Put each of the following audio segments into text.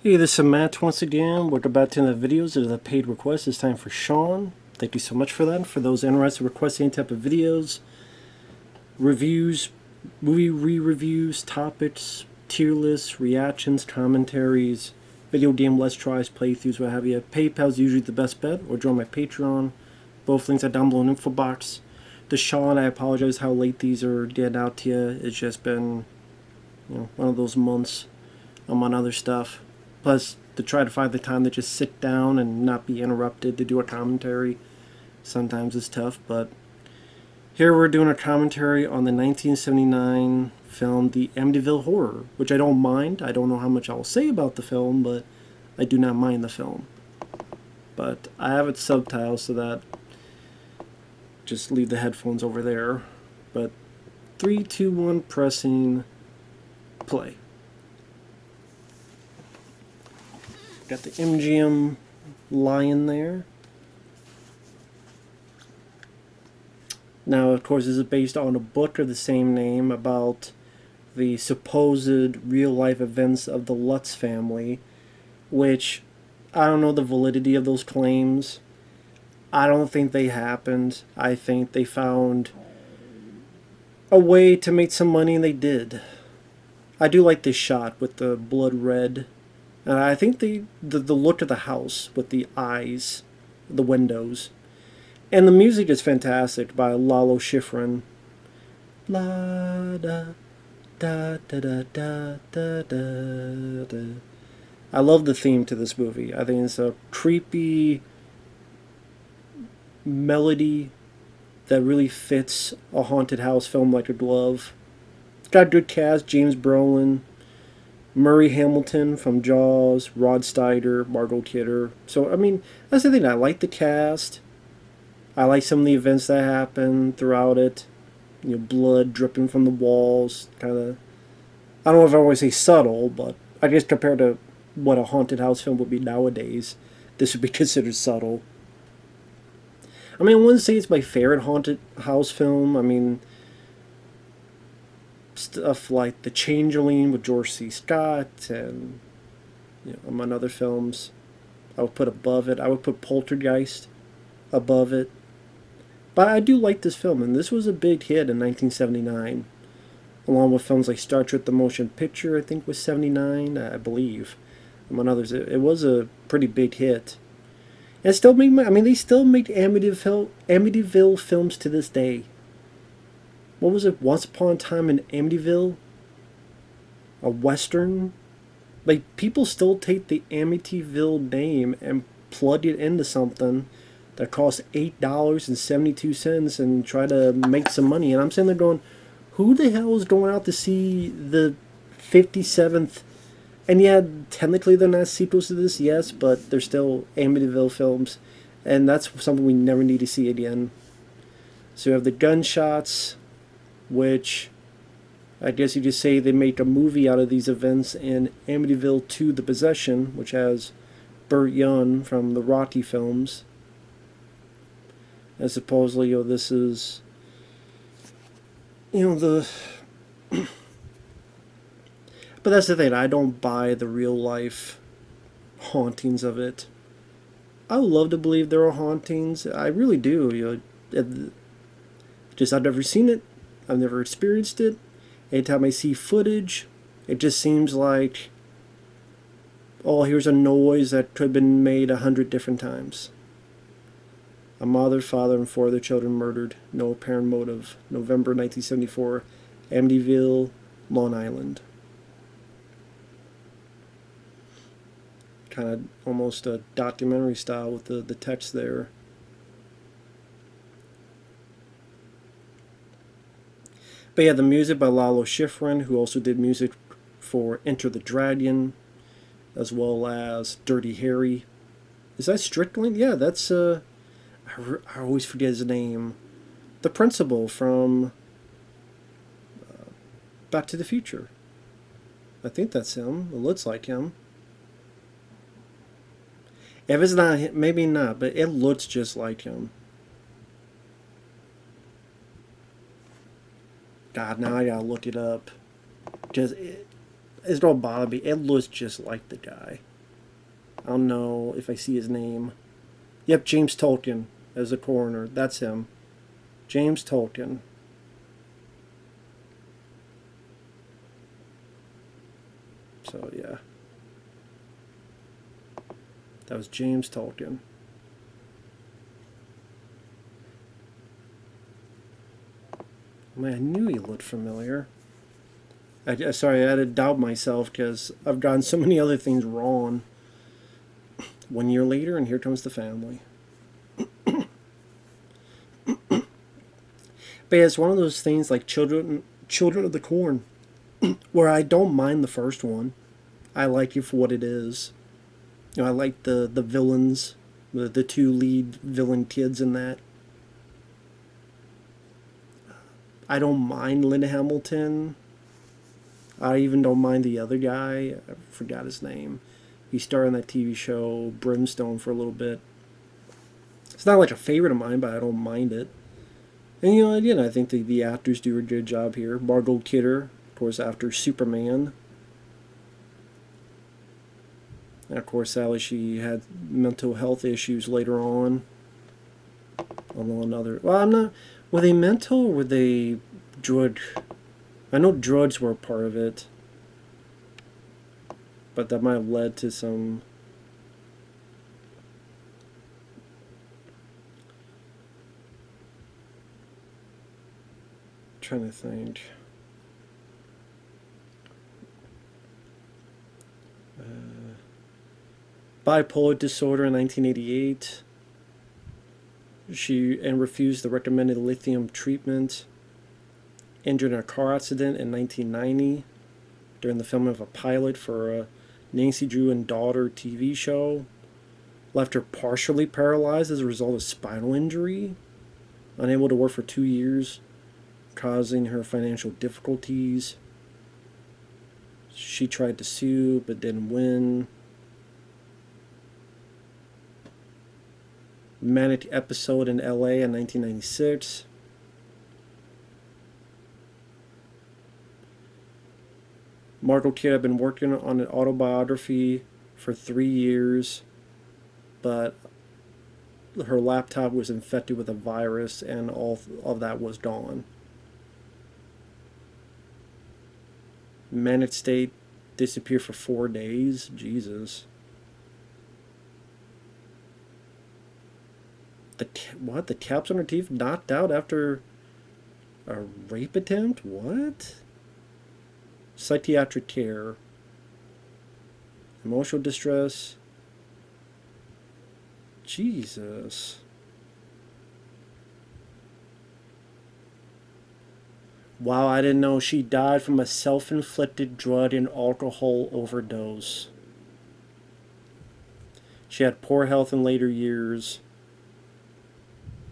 Hey, this is Matt once again. Welcome back to the videos. It is a paid request. It's time for Shawn. Thank you so much for that. For those interested in requesting any type of videos, reviews, movie re-reviews, topics, tier lists, reactions, commentaries, video game let's tries, playthroughs, what have you, PayPal's usually the best bet, or join my Patreon. Both links are down below in the info box. To Shawn, I apologize how late these are getting out to you. It's just been, one of those months. I'm on other stuff. Plus, to try to find the time to just sit down and not be interrupted to do a commentary sometimes is tough, but here we're doing a commentary on the 1979 film The Amityville Horror, which I don't mind. I don't know how much I'll say about the film, but I do not mind the film. But I have it subtitled so that just leave the headphones over there. But 3, 2, 1, pressing play. Got the MGM lion there. Now, of course, this is based on a book of the same name about the supposed real-life events of the Lutz family, which I don't know the validity of those claims. I don't think they happened. I think they found a way to make some money, and they did. I do like this shot with the blood red. I think the look of the house with the eyes, the windows, and the music is fantastic by Lalo Schifrin. La da da da da da da da da. I love the theme to this movie. I think it's a creepy melody that really fits a haunted house film like a glove. It's got a good cast: James Brolin, Murray Hamilton from Jaws, Rod Steiger, Margot Kidder. So, I mean, that's the thing. I like the cast. I like some of the events that happen throughout it. Blood dripping from the walls. Kind of, I don't know if I want to say subtle, but I guess compared to what a haunted house film would be nowadays, this would be considered subtle. I mean, I wouldn't say it's my favorite haunted house film. I mean, stuff like The Changeling with George C. Scott and among other films I would put above it. I would put Poltergeist above it. But I do like this film, and this was a big hit in 1979, along with films like Star Trek The Motion Picture, I think was 79, I believe, among others. It was a pretty big hit. And still make, they still make Amityville films to this day. What was it? Once Upon a Time in Amityville? A Western? Like, people still take the Amityville name and plug it into something that costs $8.72 and try to make some money. And I'm sitting there going, who the hell is going out to see the 57th? And yeah, technically they're not sequels to this, yes, but they're still Amityville films. And that's something we never need to see again. So you have the gunshots, which I guess you could say they make a movie out of these events in Amityville 2: The Possession, which has Burt Young from the Rocky films. And supposedly, this is, the... But that's the thing, I don't buy the real life hauntings of it. I would love to believe there are hauntings. I really do. Just I've never seen it. I've never experienced it. Anytime I see footage, it just seems like, oh, here's a noise that could have been made 100 different times. A mother, father, and 4 other children murdered. No apparent motive. November 1974. Amityville, Long Island. Kind of almost a documentary style with the text there. But yeah, the music by Lalo Schifrin, who also did music for Enter the Dragon, as well as Dirty Harry. Is that Strickland? Yeah, that's, I always forget his name. The principal from Back to the Future. I think that's him. It looks like him. If it's not him, maybe not, but it looks just like him. God, now I gotta look it up. Just, it don't bother me. It looks just like the guy. I'll know if I see his name. Yep, James Tolkien as the coroner. That's him. James Tolkien. So, yeah. That was James Tolkien. Man, I knew he looked familiar. Sorry, I had to doubt myself because I've gotten so many other things wrong. 1 year later, and here comes the family. But yeah, it's one of those things like Children of the Corn, where I don't mind the first one. I like it for what it is. You know, I like the villains, the two lead villain kids in that. I don't mind Linda Hamilton. I even don't mind the other guy. I forgot his name. He starred in that TV show Brimstone for a little bit. It's not like a favorite of mine, but I don't mind it. And you know, again, I think the actors do a good job here. Margot Kidder, of course, after Superman. And of course, Sally, she had mental health issues later on. Although another, well, I'm not. Were they mental or were they drug? I know drugs were a part of it, but that might have led to some. Trying to think. Bipolar disorder in 1988. She refused the recommended lithium treatment. Injured in a car accident in 1990 during the filming of a pilot for a Nancy Drew and Daughter TV show. Left her partially paralyzed as a result of spinal injury. Unable to work for 2 years, causing her financial difficulties. She tried to sue but didn't win. Manic episode in LA in 1996. Margot Kidder had been working on an autobiography for 3 years, but her laptop was infected with a virus and all of that was gone. Manic state, disappeared for 4 days. Jesus. What? The caps on her teeth knocked out after a rape attempt? What? Psychiatric care. Emotional distress. Jesus. Wow, I didn't know she died from a self-inflicted drug and alcohol overdose. She had poor health in later years.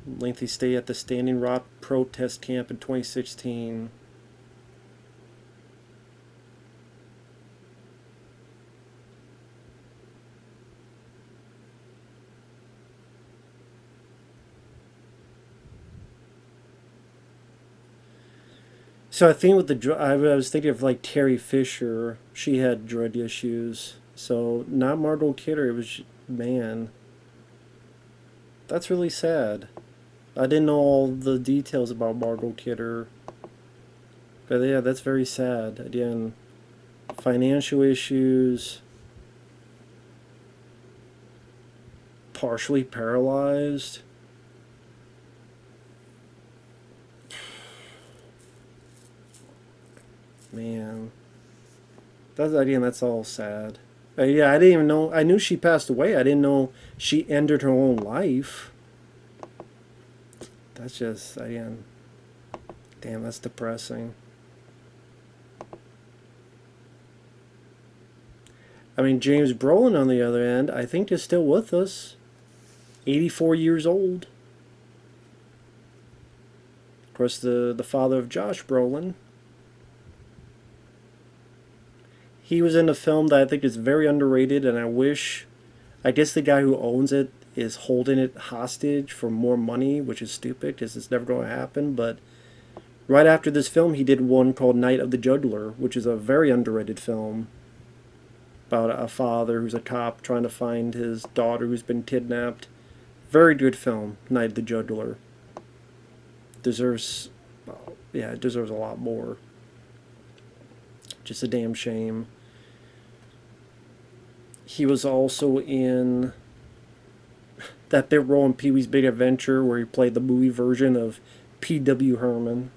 Lengthy stay at the Standing Rock protest camp in 2016. So I think with the I was thinking of like Terry Fisher. She had drug issues. So not Margot Kidder. It was, man. That's really sad. I didn't know all the details about Margot Kidder. But yeah, that's very sad. Again, financial issues, partially paralyzed. Man, that's all sad. Yeah, I didn't even know. I knew she passed away. I didn't know she ended her own life. That's just, again, damn, that's depressing. I mean, James Brolin, on the other end, I think is still with us. 84 years old. Of course, the father of Josh Brolin. He was in a film that I think is very underrated, and I guess the guy who owns it is holding it hostage for more money, which is stupid because it's never going to happen. But right after this film, he did one called Night of the Juggler, which is a very underrated film about a father who's a cop trying to find his daughter who's been kidnapped. Very good film, Night of the Juggler. Deserves, yeah, it deserves a lot more. Just a damn shame. He was also in that bit role in Pee-wee's Big Adventure where he played the movie version of P.W. Herman.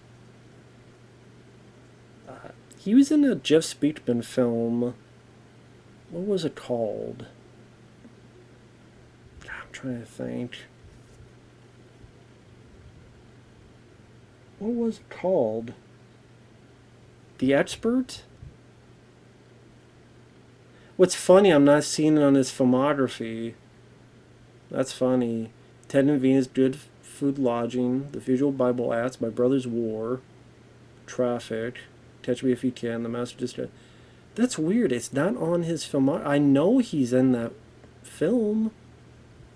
He was in a Jeff Speakman film. What was it called? God, I'm trying to think. What was it called? The Expert? What's funny, I'm not seeing it on his filmography. That's funny. Ted and Venus, Good Food Lodging, The Visual Bible Ads, My Brother's War, Traffic, Catch Me If You Can, The Master District. That's weird. It's not on his filmography. I know he's in that film.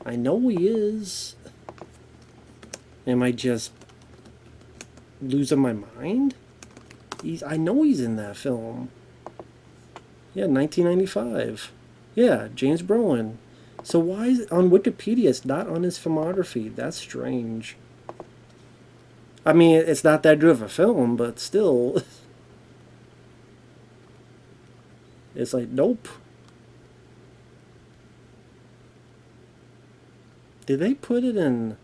I know he is. Am I just losing my mind? I know he's in that film. Yeah, 1995. Yeah, James Brolin. So why is it on Wikipedia? It's not on his filmography. That's strange. I mean, it's not that good of a film, but still. It's like, nope. Did they put it in?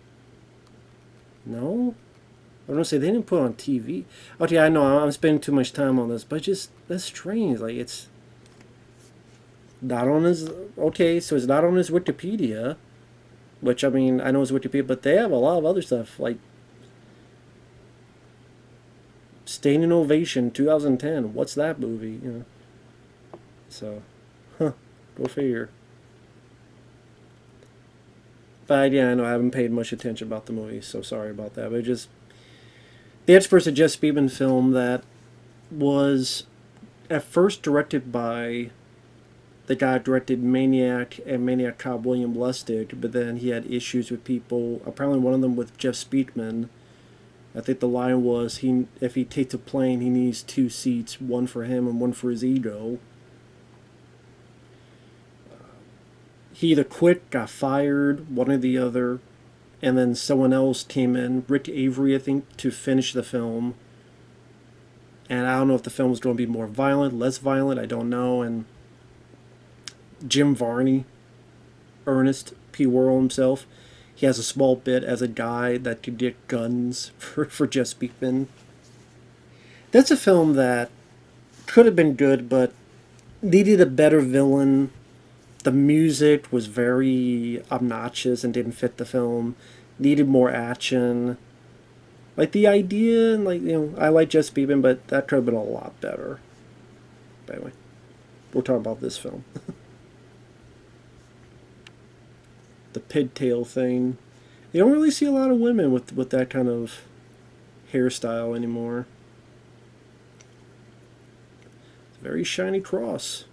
No? I was going to say, they didn't put it on TV. Okay, I know, I'm spending too much time on this, but just, that's strange. Like, it's not on his... Okay, so it's not on his Wikipedia. Which, I mean, I know it's Wikipedia, but they have a lot of other stuff. Like, Standing Ovation, 2010. What's that movie? You know? So, go figure. But yeah, I know I haven't paid much attention about the movie, so sorry about that. But just... The Expert's a Jeff Speakman film that was at first directed by the guy who directed Maniac and Maniac Cop, William Lustig, but then he had issues with people, apparently one of them with Jeff Speakman. I think the line was, if he takes a plane, he needs 2 seats, one for him and one for his ego. He either quit, got fired, one or the other, and then someone else came in, Rick Avery, I think, to finish the film. And I don't know if the film was going to be more violent, less violent, I don't know. And Jim Varney, Ernest P. Worrell himself, he has a small bit as a guy that could get guns for Jeff Speakman. That's a film that could have been good, but needed a better villain. The music was very obnoxious and didn't fit the film. Needed more action. Like the idea, and like, you know, I like Jeff Speakman, but that could have been a lot better. But anyway, we'll talk about this film. The pigtail thing. You don't really see a lot of women with that kind of hairstyle anymore. It's a very shiny cross.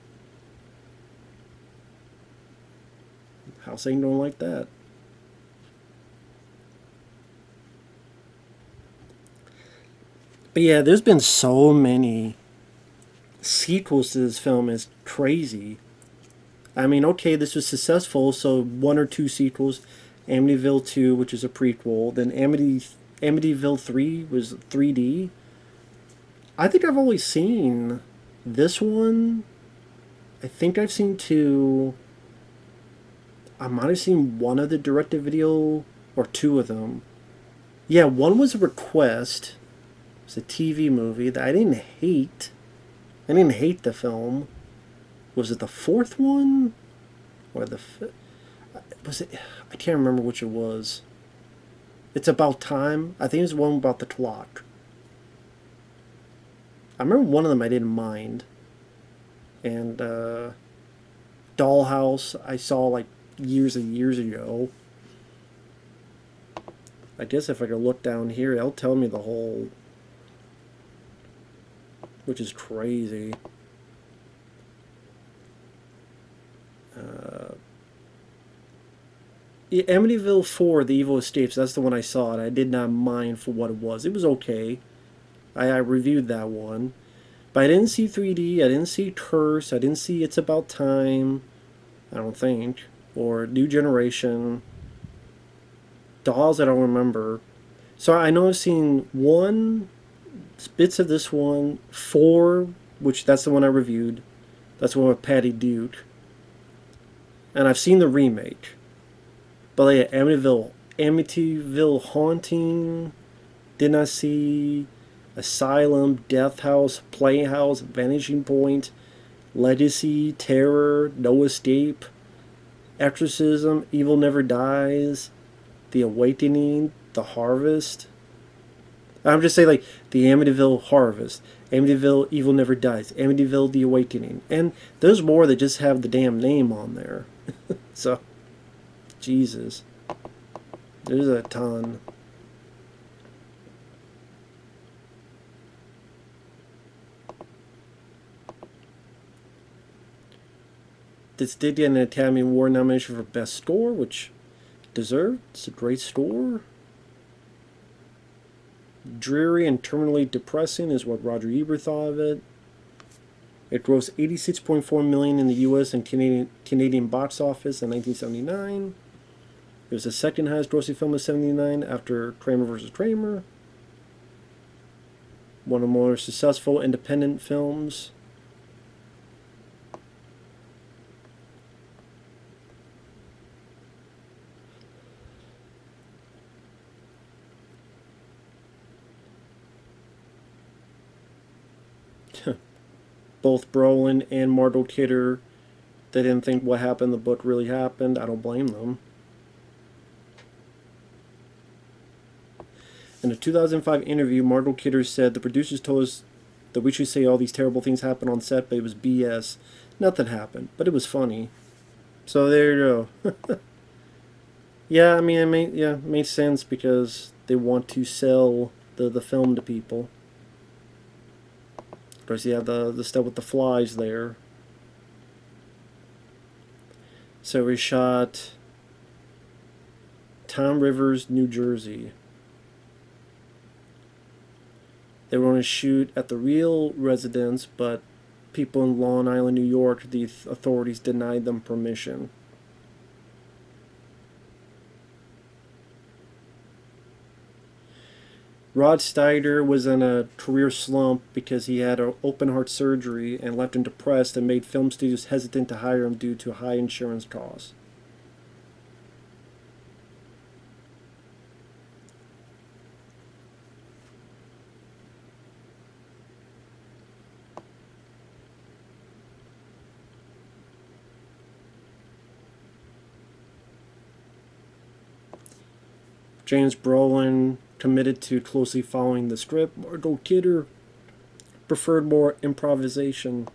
House ain't don't like that. But yeah, there's been so many sequels to this film. It's crazy. I mean, okay, this was successful, so 1 or 2 sequels. Amityville 2, which is a prequel. Then Amityville 3 was 3D. I think I've only seen this one. I think I've seen 2. I might have seen one of the direct-to-video, or 2 of them. Yeah, one was a request. It was a TV movie that I didn't hate. I didn't hate the film. Was it the 4th one? Or the 5th? Was it? I can't remember which it was. It's About Time. I think it was one about the clock. I remember one of them I didn't mind. And Dollhouse I saw like years and years ago. I guess if I could look down here, it'll tell me the whole... Which is crazy. Yeah, Amityville 4, The Evil Escapes, that's the one I saw, and I did not mind for what it was. It was okay. I reviewed that one. But I didn't see 3D. I didn't see Curse. I didn't see It's About Time. I don't think. Or New Generation. Dolls, I don't remember. So I know I've seen one, bits of this one, four, which that's the one I reviewed. That's the one with Patty Duke. And I've seen the remake. But like Amityville Haunting, did not see Asylum, Death House, Playhouse, Vanishing Point, Legacy, Terror, No Escape, Exorcism, Evil Never Dies, The Awakening, The Harvest. I'm just saying, like, The Amityville Harvest, Amityville Evil Never Dies, Amityville The Awakening. And there's more that just have the damn name on there. So, Jesus. There's a ton. This did get an Academy Award nomination for Best Score, which deserved. It's a great score. Dreary and terminally depressing is what Roger Ebert thought of it. It grossed $86.4 million in the U.S. and Canadian box office in 1979. It was the second highest grossing film of '79 after Kramer vs. Kramer. One of the more successful independent films. Both Brolin and Margot Kidder, they didn't think what happened in the book really happened. I don't blame them. In a 2005 interview, Margot Kidder said, "The producers told us that we should say all these terrible things happened on set, but it was BS. Nothing happened, but it was funny." So there you go. Yeah, I mean, it made sense because they want to sell the film to people. Of course, you have the stuff with the flies there. So we shot Tom Rivers, New Jersey. They were going to shoot at the real residence, but people in Long Island, New York, the authorities denied them permission. Rod Steiger was in a career slump because he had an open heart surgery and left him depressed and made film studios hesitant to hire him due to high insurance costs. James Brolin committed to closely following the script. Margot Kidder preferred more improvisation,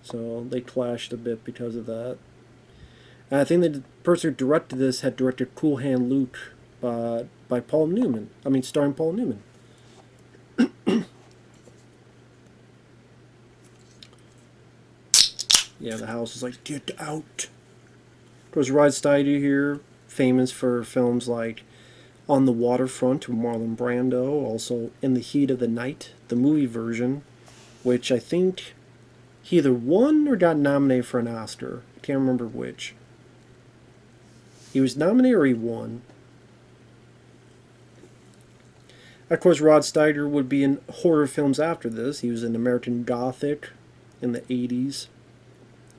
so they clashed a bit because of that. And I think the person who directed this had directed Cool Hand Luke by Paul Newman. I mean, starring Paul Newman. Yeah, the house is like, get out. Of course, Rod Steiger here, famous for films like On the Waterfront with Marlon Brando, also In the Heat of the Night, the movie version, which I think he either won or got nominated for an Oscar. I can't remember which. He was nominated or he won. Of course, Rod Steiger would be in horror films after this. He was in American Gothic in the 80s.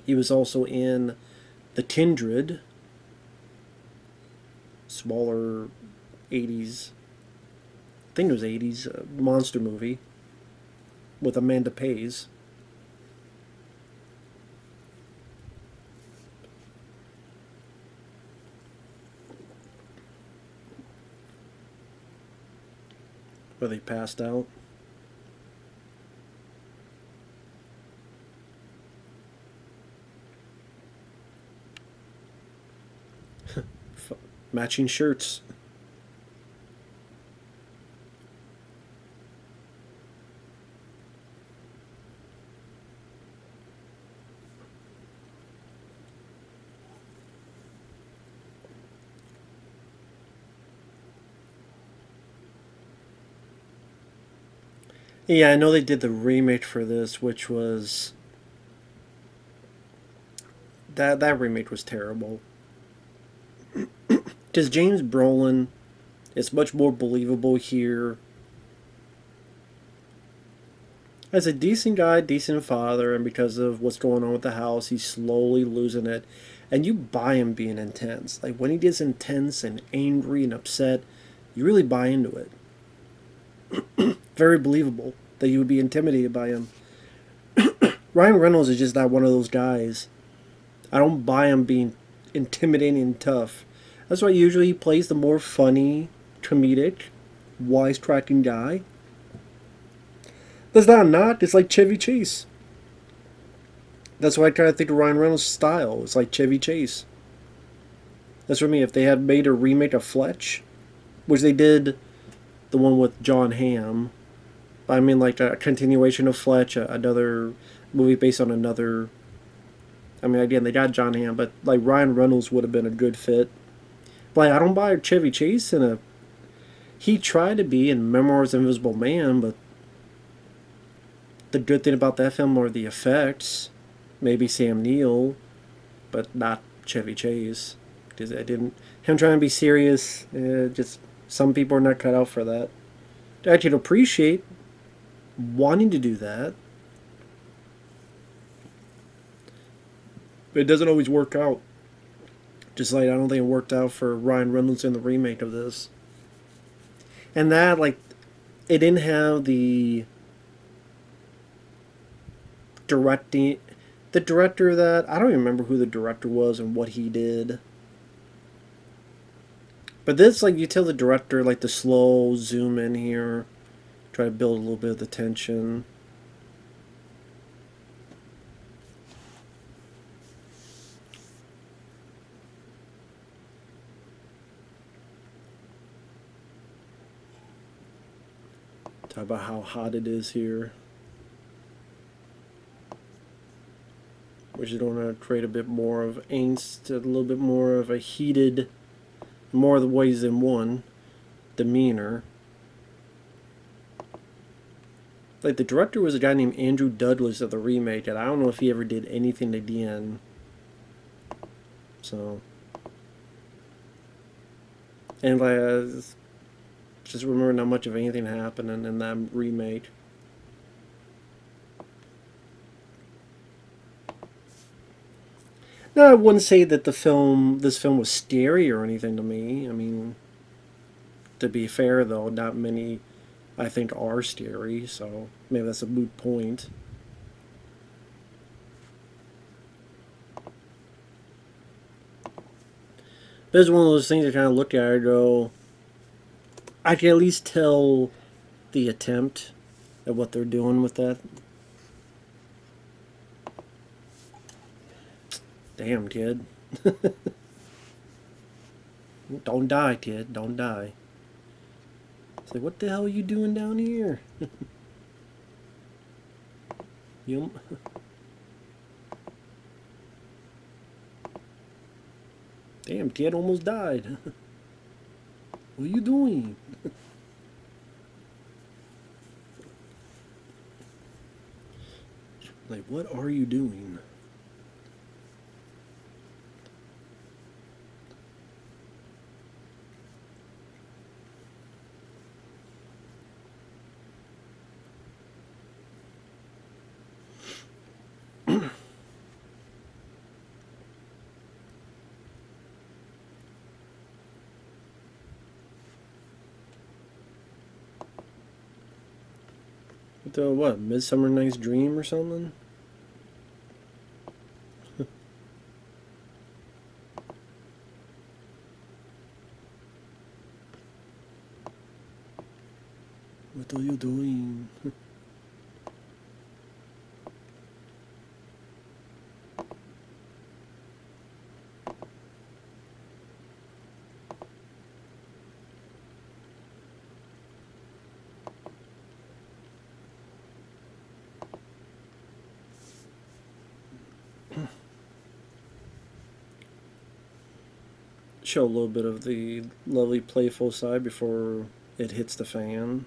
He was also in The Kindred, smaller 80s, I think it was 80s, monster movie with Amanda Pays. Where they passed out. Matching shirts. Yeah, I know they did the remake for this, which was that remake was terrible. Because James Brolin is much more believable here as a decent guy, decent father, and because of what's going on with the house, he's slowly losing it. And you buy him being intense. Like when he gets intense and angry and upset, you really buy into it. Very believable that you would be intimidated by him. Ryan Reynolds is just not one of those guys. I don't buy him being intimidating and tough. That's why usually he plays the more funny, comedic, wisecracking guy. That's not. It's like Chevy Chase. That's why I kind of think of Ryan Reynolds' style. It's like Chevy Chase. That's for me. If they had made a remake of Fletch, which they did, the one with John Hamm, I mean like a continuation of Fletch, another movie based on another. I mean, again, they got John Hamm, but like Ryan Reynolds would have been a good fit. But like, I don't buy Chevy Chase in a. He tried to be in Memoirs of an Invisible Man, but the good thing about that film are the effects. Maybe Sam Neill, but not Chevy Chase. Because I didn't. Him trying to be serious, just some people are not cut out for that. I can appreciate wanting to do that, but it doesn't always work out. Just like I don't think it worked out for Ryan Reynolds in the remake of this. And that, like, it didn't have the directing. The director of that, I don't even remember who the director was and what he did. But this, like, you tell the director, like, the slow zoom in here, try to build a little bit of the tension. Talk about how hot it is here. Which is going to create a bit more of angst, a little bit more of a heated, more of the ways than one, demeanor. Like the director was a guy named Andrew Douglas of the remake, and I don't know if he ever did anything again. So, and like, just remember not much of anything happening in that remake. No, I wouldn't say that this film was scary or anything to me. I mean, to be fair though, not many, I think, are scary. So maybe that's a moot point. But it's one of those things I kind of look at and go, I can at least tell the attempt at what they're doing with that. Damn, kid. Don't die, kid. Don't die. It's like, what the hell are you doing down here? You. Damn, kid almost died. What are you doing? Like, what are you doing? What, Midsummer Night's Dream or something? What are you doing? Show a little bit of the lovely playful side before it hits the fan.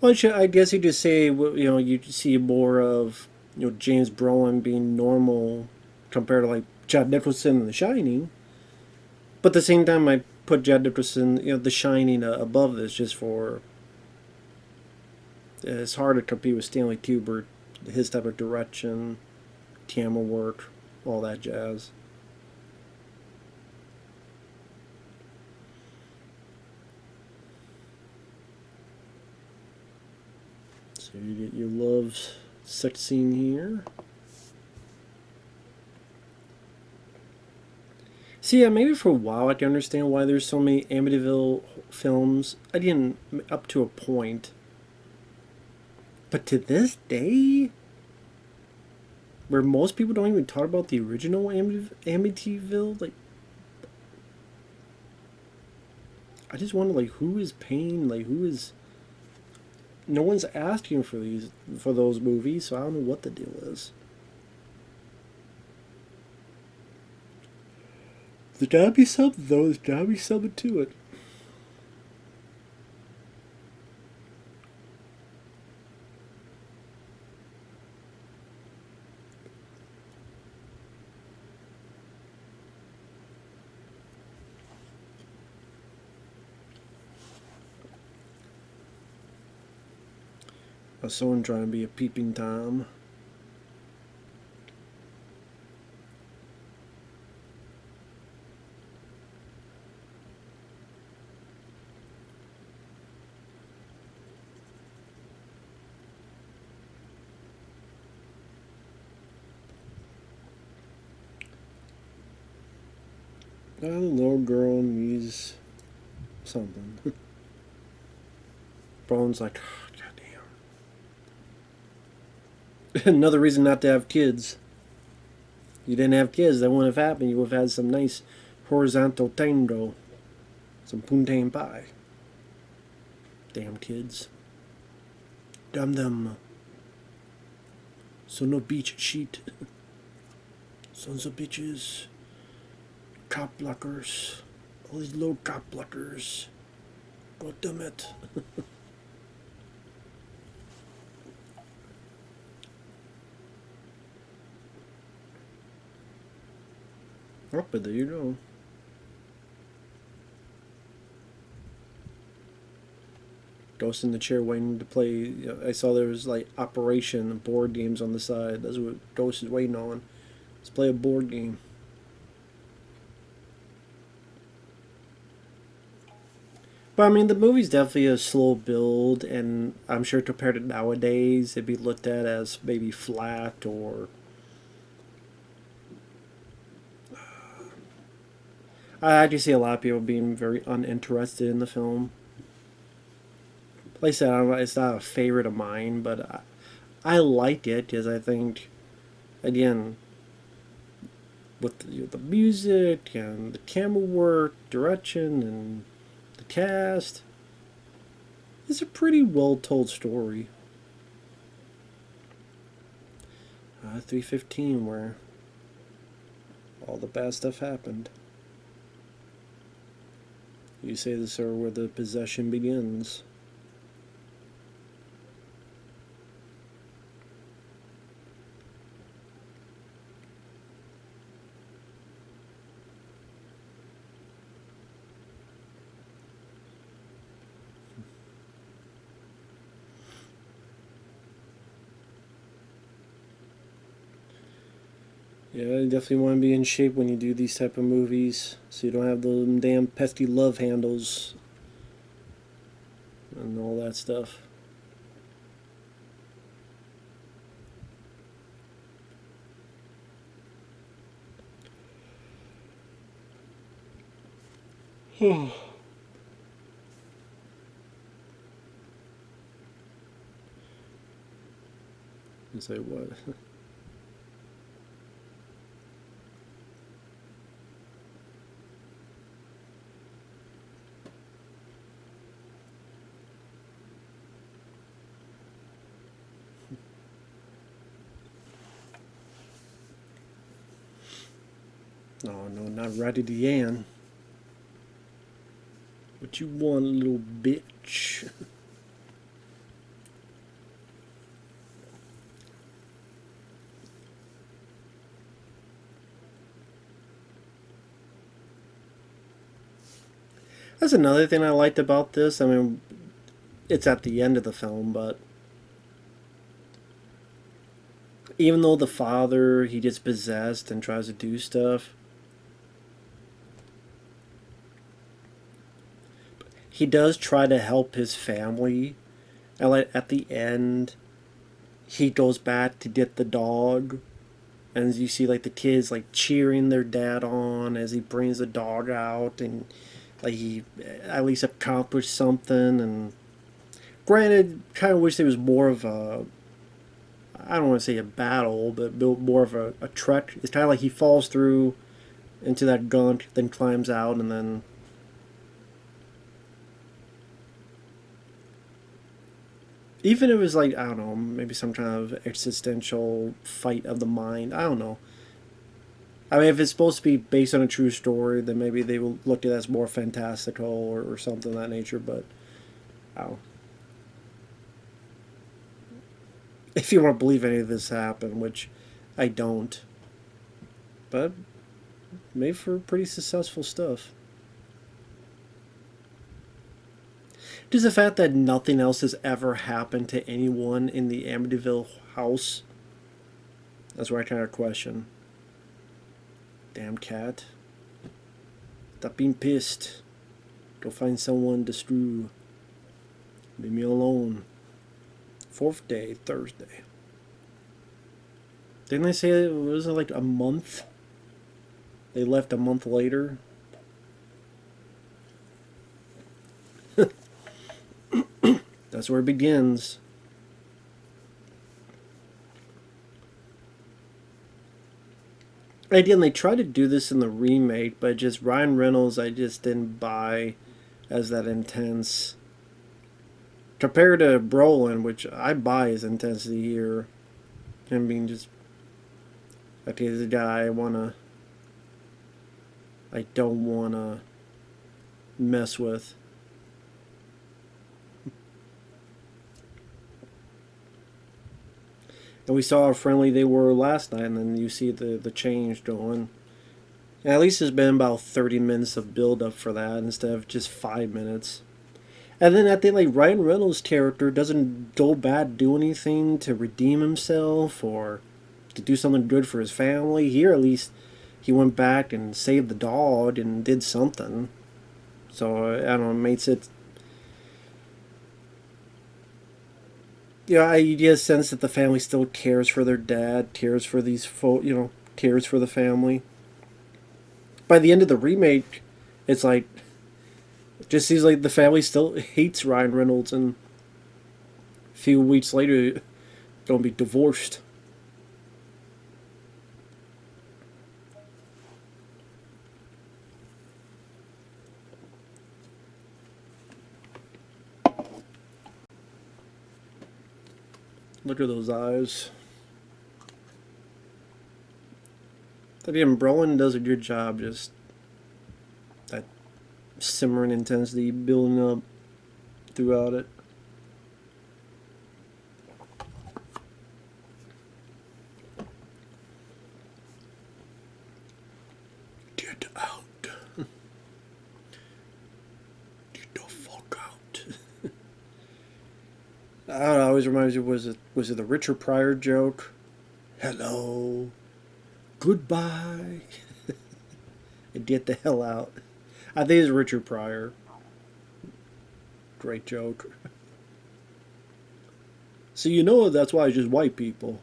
Well, I guess you just say, you see more of, James Brolin being normal compared to like Chad Nicholson in The Shining. But at the same time, I put Chad Nicholson, The Shining above this just for it's hard to compete with Stanley Kubrick, his type of direction, camera work, all that jazz. So you get your love sex scene here. See, yeah, maybe for a while I can understand why there's so many Amityville films. I didn't up to a point, but to this day, where most people don't even talk about the original Amityville, like I just wonder, like, who is paying, like, who is. No one's asking for those movies, so I don't know what the deal is. There's gotta be something, though. There's gotta be something to it. Someone trying to be a peeping Tom. The little girl needs something. Bones like, oh, goddamn. Another reason not to have kids. You didn't have kids, that wouldn't have happened. You would have had some nice horizontal tango. Some puntain pie. Damn kids. Damn them. So no beach sheet. Sons of bitches. Cop blockers. All these little cop blockers. God damn it. Oh, but there you go. Ghost in the chair waiting to play. I saw there was like Operation board games on the side. That's what Ghost is waiting on. Let's play a board game. But I mean, the movie's definitely a slow build, and I'm sure compared to nowadays, it'd be looked at as maybe flat or. I just see a lot of people being very uninterested in the film. Like I said, it's not a favorite of mine, but I liked it because I think, again, with the music and the camera work, direction, and the cast, it's a pretty well told story. 3:15, where all the bad stuff happened. You say this are where the possession begins. Yeah, you definitely want to be in shape when you do these type of movies, so you don't have those damn pesky love handles and all that stuff. You say what? Oh no, not Ratty Ann. What you want, little bitch? That's another thing I liked about this. I mean, it's at the end of the film, but even though the father, he gets possessed and tries to do stuff, he does try to help his family. And like at the end, he goes back to get the dog, and you see like the kids like cheering their dad on as he brings the dog out, and like he at least accomplished something. And granted, kind of wish there was more of a, I don't want to say a battle, but more of a trek. It's kind of like he falls through into that gunk, then climbs out, and then even if it was like, I don't know, maybe some kind of existential fight of the mind. I don't know. I mean, if it's supposed to be based on a true story, then maybe they will look at it as more fantastical or something of that nature. But I don't know. If you want to believe any of this happened, which I don't, but made for pretty successful stuff. Just the fact that nothing else has ever happened to anyone in the Amityville house, that's where I kind of question. Damn cat. Stop being pissed. Go find someone to screw. Leave me alone. Fourth day, Thursday. Didn't they say it was like a month? They left a month later. That's where it begins. Again, they tried to do this in the remake, but just Ryan Reynolds, I just didn't buy as that intense. Compared to Brolin, which I buy his intensity here. I mean, just okay, this guy I don't wanna mess with. And we saw how friendly they were last night, and then you see the change going. And at least there's been about 30 minutes of build up for that instead of just 5 minutes. And then I think like Ryan Reynolds' character doesn't go back do anything to redeem himself or to do something good for his family. Here at least he went back and saved the dog and did something. So I don't know, it makes it. Yeah, I get a sense that the family still cares for their dad, cares for cares for the family. By the end of the remake, it's like it just seems like the family still hates Ryan Reynolds, and a few weeks later, gonna be divorced. Look at those eyes. Again, Brolin does a good job, just that simmering intensity building up throughout it. Get out. Get the fuck out. I don't know, it always reminds me, was it the Richard Pryor joke? Hello. Goodbye. And get the hell out. I think it's Richard Pryor. Great joke. So you know that's why it's just white people.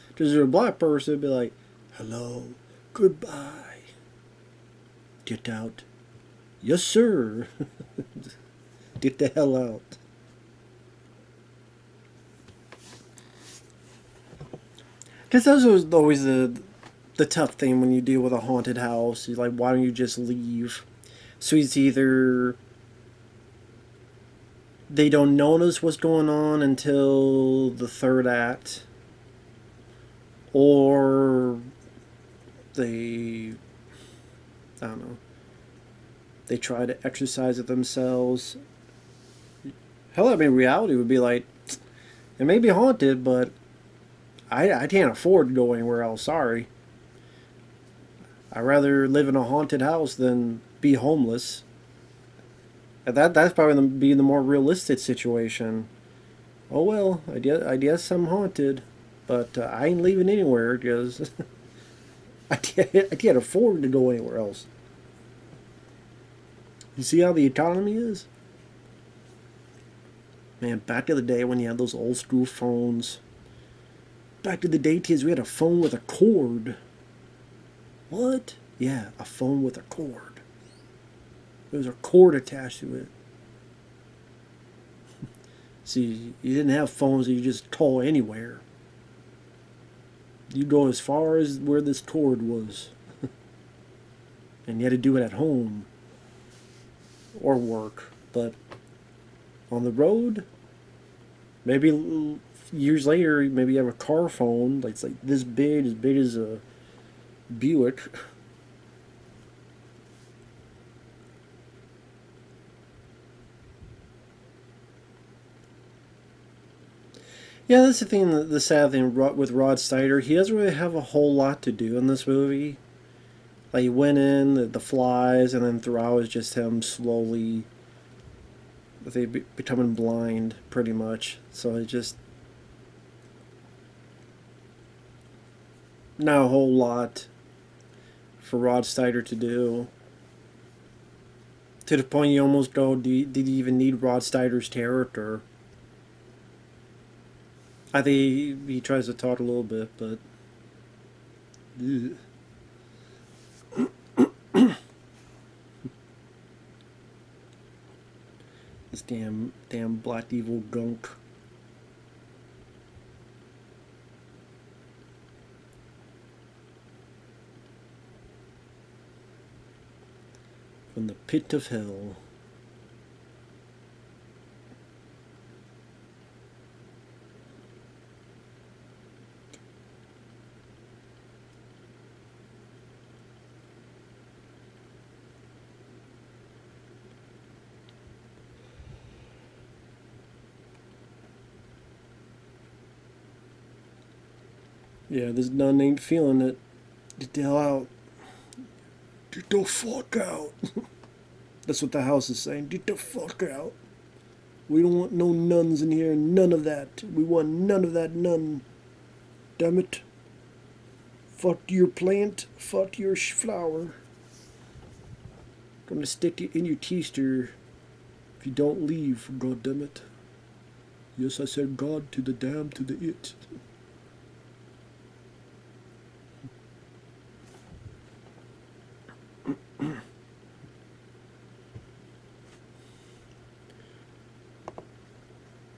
Because you're a black person, it'd be like, hello, goodbye. Get out. Yes, sir. Get the hell out. Because those are always the tough thing when you deal with a haunted house. You're like, why don't you just leave? So it's either they don't notice what's going on until the third act, or they, I don't know, they try to exercise it themselves. Hell, I mean, reality would be like, it may be haunted, but I can't afford to go anywhere else. Sorry. I'd rather live in a haunted house than be homeless. That's probably be the more realistic situation. Oh well, I guess I'm haunted, but I ain't leaving anywhere because I can't afford to go anywhere else. You see how the economy is? Man, back in the day when you had those old school phones. Back in the day, kids, we had a phone with a cord. What? Yeah, a phone with a cord. There was a cord attached to it. See, you didn't have phones that you just call anywhere. You go as far as where this cord was. And you had to do it at home or work. But on the road, maybe years later, maybe you have a car phone. Like it's like this big, as big as a Buick. Yeah, that's the thing. The sad thing with Rod Steiger, he doesn't really have a whole lot to do in this movie. Like he went in the flies, and then throughout is just him slowly, they becoming blind, pretty much. So it's just not a whole lot for Rod Steiger to do. To the point you almost go, did you even need Rod Steiger's character? I think he tries to talk a little bit, but. Ugh. This damn black evil gunk. From the pit of hell. Yeah, this nun ain't feeling it. Get the hell out. Get the fuck out. That's what the house is saying. Get the fuck out. We don't want no nuns in here. None of that. We want none of that nun. Damn it. Fuck your plant. Fuck your flower. Gonna stick it in your keister if you don't leave, god damn it. Yes, I said God to the damn to the it.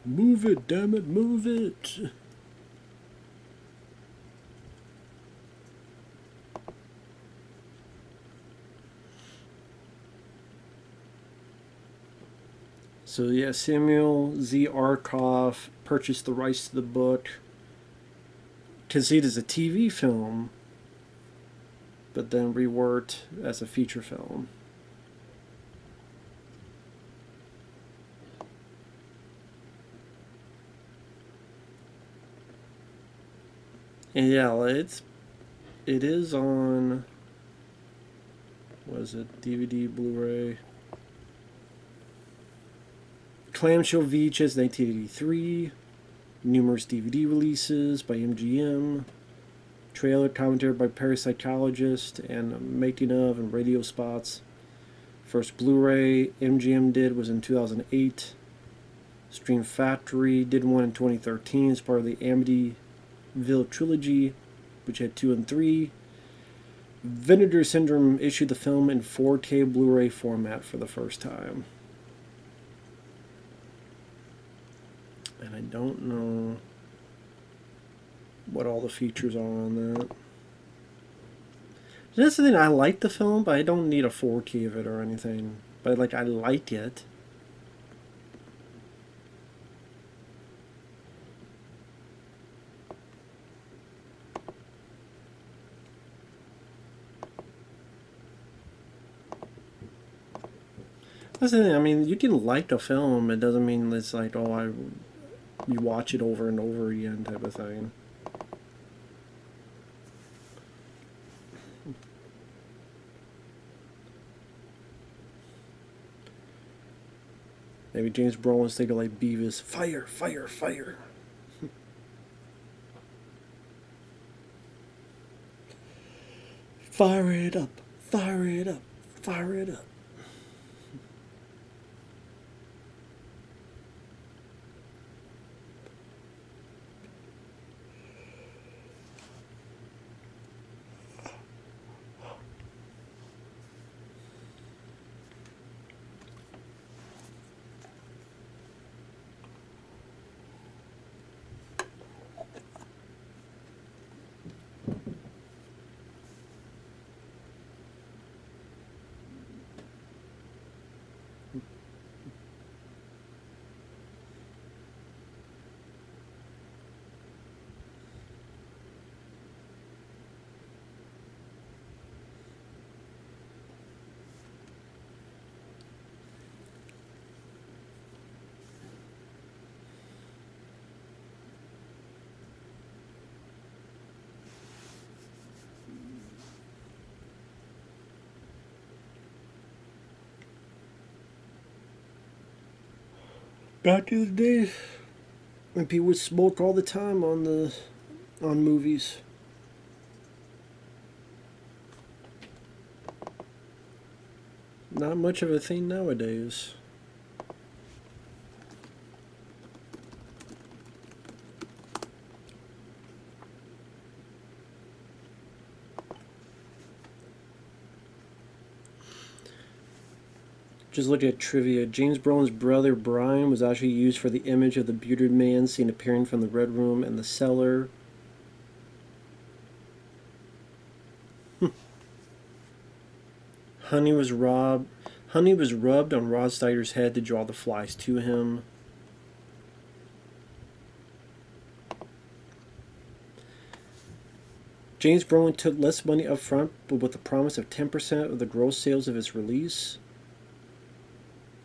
Move it, damn it, move it. So yeah, Samuel Z. Arkoff purchased the rights to the book to see it as a TV film, but then reworked as a feature film. And yeah, it is on, what is it, DVD, Blu-ray. Clamshell VHS 1983, numerous DVD releases by MGM, trailer commentary by Parapsychologist, and making of and radio spots. First Blu-ray MGM did was in 2008. Stream Factory did one in 2013 as part of the Amityville trilogy, which had 2 and 3. Vinegar Syndrome issued the film in 4K Blu-ray format for the first time. And I don't know what all the features are on that. That's the thing, I like the film, but I don't need a 4K of it or anything. But like, I like it. That's the thing, I mean, you can like a film, it doesn't mean it's like, oh, you watch it over and over again type of thing. Maybe James Brolin's thinking like Beavis, fire, fire, fire. Fire it up, fire it up, fire it up. Back in the days when people would smoke all the time on movies. Not much of a thing nowadays. Just looking at trivia, James Brolin's brother Brian was actually used for the image of the bearded man seen appearing from the Red Room and the cellar. Honey was rubbed on Rod Steiger's head to draw the flies to him. James Brolin took less money up front, but with the promise of 10% of the gross sales of his release.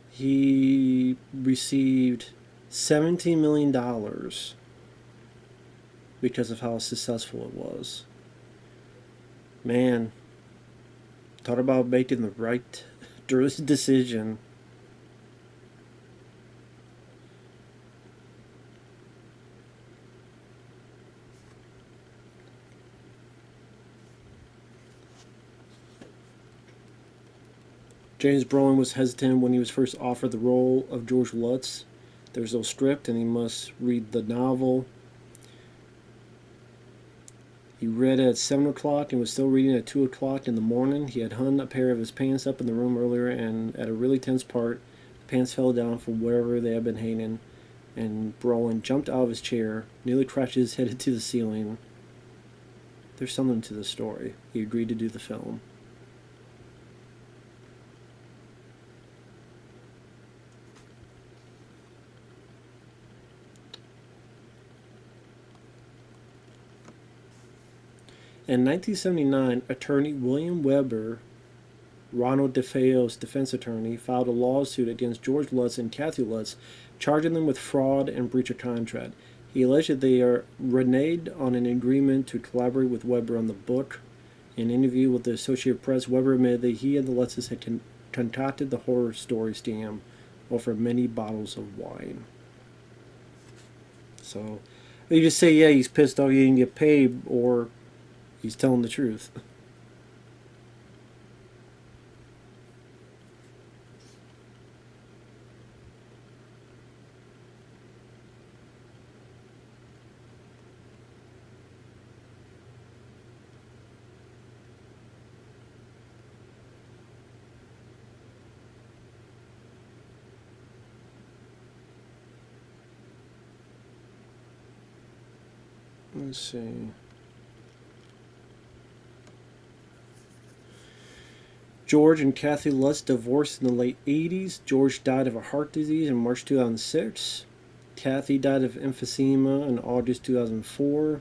He received $17 million because of how successful it was. Man, thought about making the right decision. James Brolin was hesitant when he was first offered the role of George Lutz. There was no script, and he must read the novel. He read at 7 o'clock and was still reading at 2 o'clock in the morning. He had hung a pair of his pants up in the room earlier, and at a really tense part, the pants fell down from wherever they had been hanging, and Brolin jumped out of his chair, nearly crashed his head into the ceiling. There's something to the story. He agreed to do the film. In 1979, attorney William Weber, Ronald DeFeo's defense attorney, filed a lawsuit against George Lutz and Kathy Lutz, charging them with fraud and breach of contract. He alleged that they reneged on an agreement to collaborate with Weber on the book. In an interview with the Associated Press, Weber admitted that he and the Lutzes had concocted the horror story scam over many bottles of wine. So, you just say, yeah, he's pissed off he didn't get paid, or he's telling the truth. Let's see. George and Kathy Lutz divorced in the late 80s. George died of a heart disease in March 2006. Kathy died of emphysema in August 2004.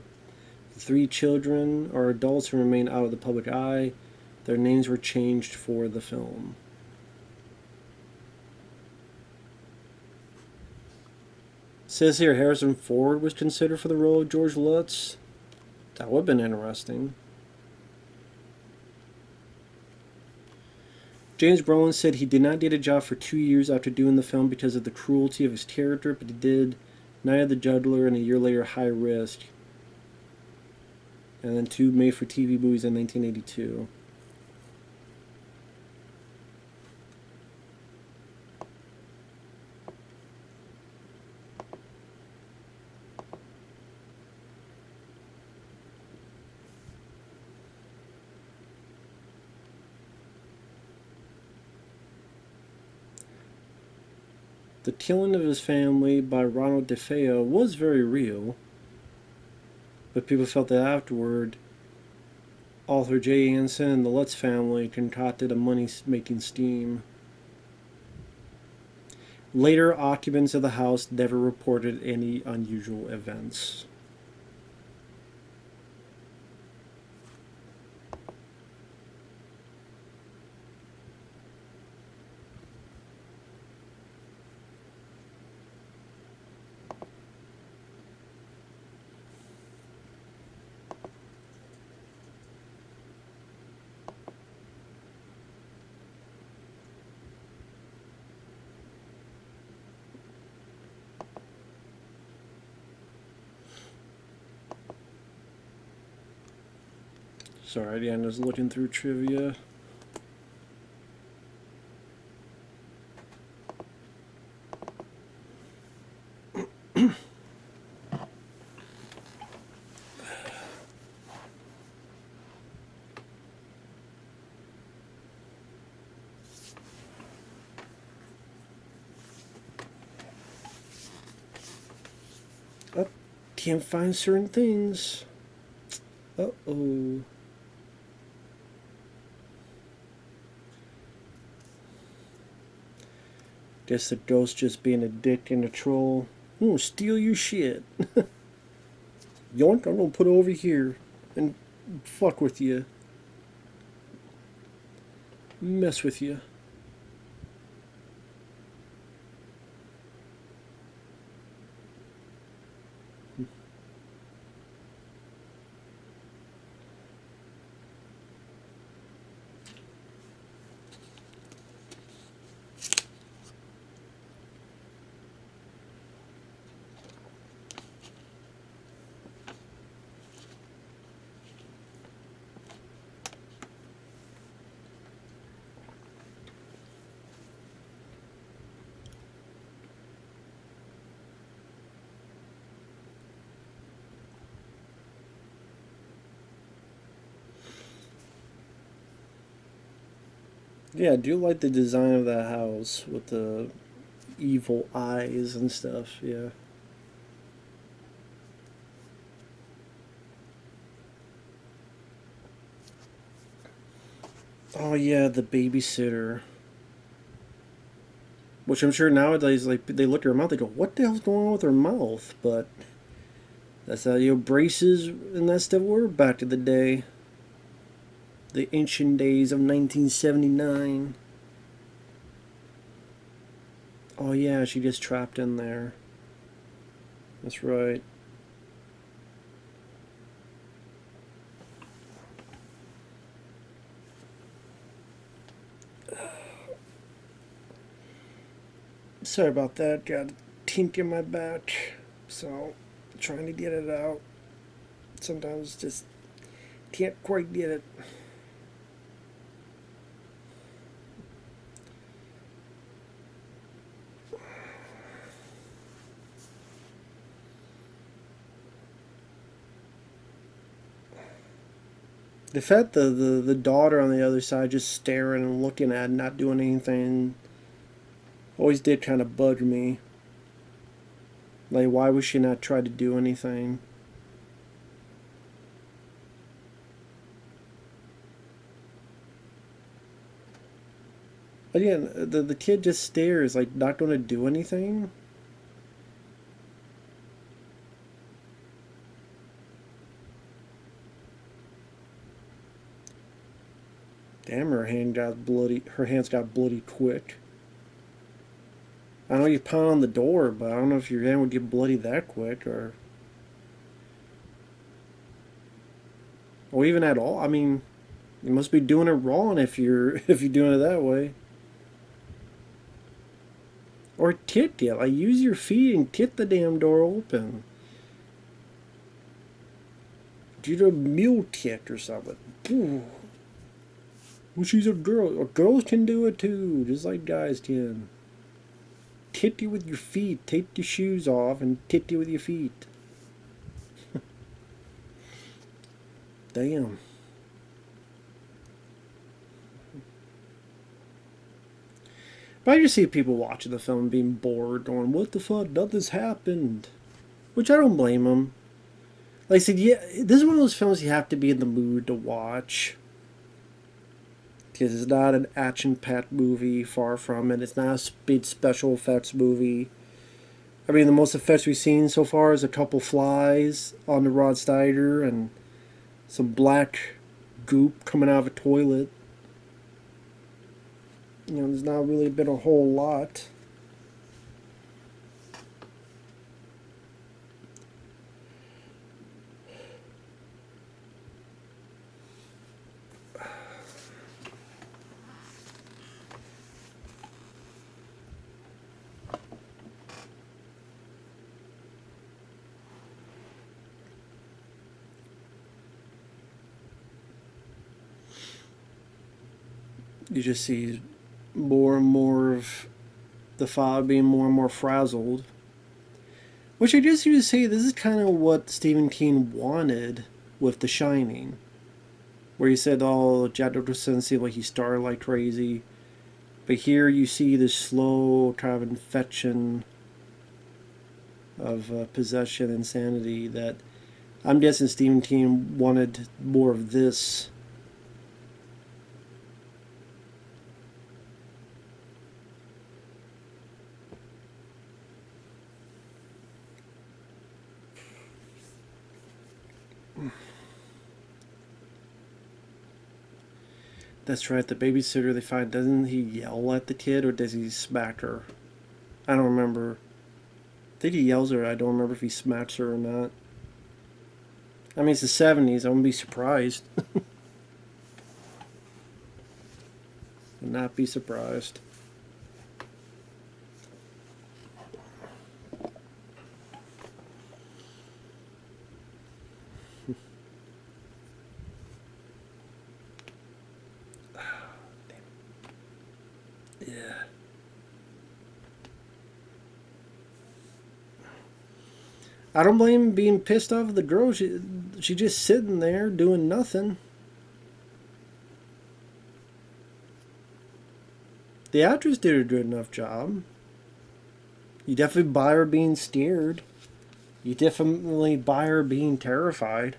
The 3 children are adults and remain out of the public eye. Their names were changed for the film. It says here Harrison Ford was considered for the role of George Lutz. That would have been interesting. James Brolin said he did not get a job for 2 years after doing the film because of the cruelty of his character, but he did Night of the Juggler and a year later High Risk. And then 2 made-for-TV movies in 1982. The killing of his family by Ronald DeFeo was very real, but people felt that afterward, author Jay Anson and the Lutz family concocted a money-making scheme. Later occupants of the house never reported any unusual events. Sorry, I'm just looking through trivia. Oh, can't find certain things. Uh-oh. Guess the ghost just being a dick and a troll. I'm gonna steal your shit. Yoink, I'm gonna put it over here and fuck with you. Mess with you. Yeah, I do like the design of that house with the evil eyes and stuff, yeah. Oh yeah, the babysitter. Which I'm sure nowadays, like, they look at her mouth, they go, what the hell's going on with her mouth? But that's how, braces and that stuff were back in the day. The ancient days of 1979. Oh yeah, she gets trapped in there. That's right. Sorry about that. Got a tink in my back. So, trying to get it out. Sometimes just can't quite get it. The fact the daughter on the other side just staring and looking at it, not doing anything, always did kind of bug me. Like, why would she not try to do anything? Again, the kid just stares, like, not going to do anything. Damn, her hand got bloody. Her hands got bloody quick. I know you pound on the door, but I don't know if your hand would get bloody that quick, or even at all. I mean, You must be doing it wrong if you're if you're doing it that way. Or tit it. Like use your feet and tit the damn door open. Do the mule tit or something. Ooh. Well, she's a girl. Or girls can do it too, just like guys can. Tit you with your feet. Take your shoes off and tit you with your feet. Damn. But I just see people watching the film being bored, going, "What the fuck? Nothing's happened." Which I don't blame them. Like I said, yeah, this is one of those films you have to be in the mood to watch. Because it's not an action-packed movie, far from it. It's not a big special effects movie. I mean, the most effects we've seen so far is a couple flies on the Rod Steiger and some black goop coming out of a toilet. You know, there's not really been a whole lot. You just see more and more of the father being more and more frazzled. Which I guess you could say this is kind of what Stephen King wanted with The Shining. Where he said, oh, Jack Nicholson seemed like he started like crazy. But here you see this slow kind of infection of possession, insanity that I'm guessing Stephen King wanted more of this. That's right, the babysitter they find, doesn't he yell at the kid or does he smack her? I don't remember. I think he yells at her. I don't remember if he smacks her or not. I mean, it's the 70s. I wouldn't be surprised. Would not be surprised. Yeah. I don't blame him being pissed off at the girl. She just sitting there doing nothing. The actress did a good enough job. You definitely buy her being scared. You definitely buy her being terrified.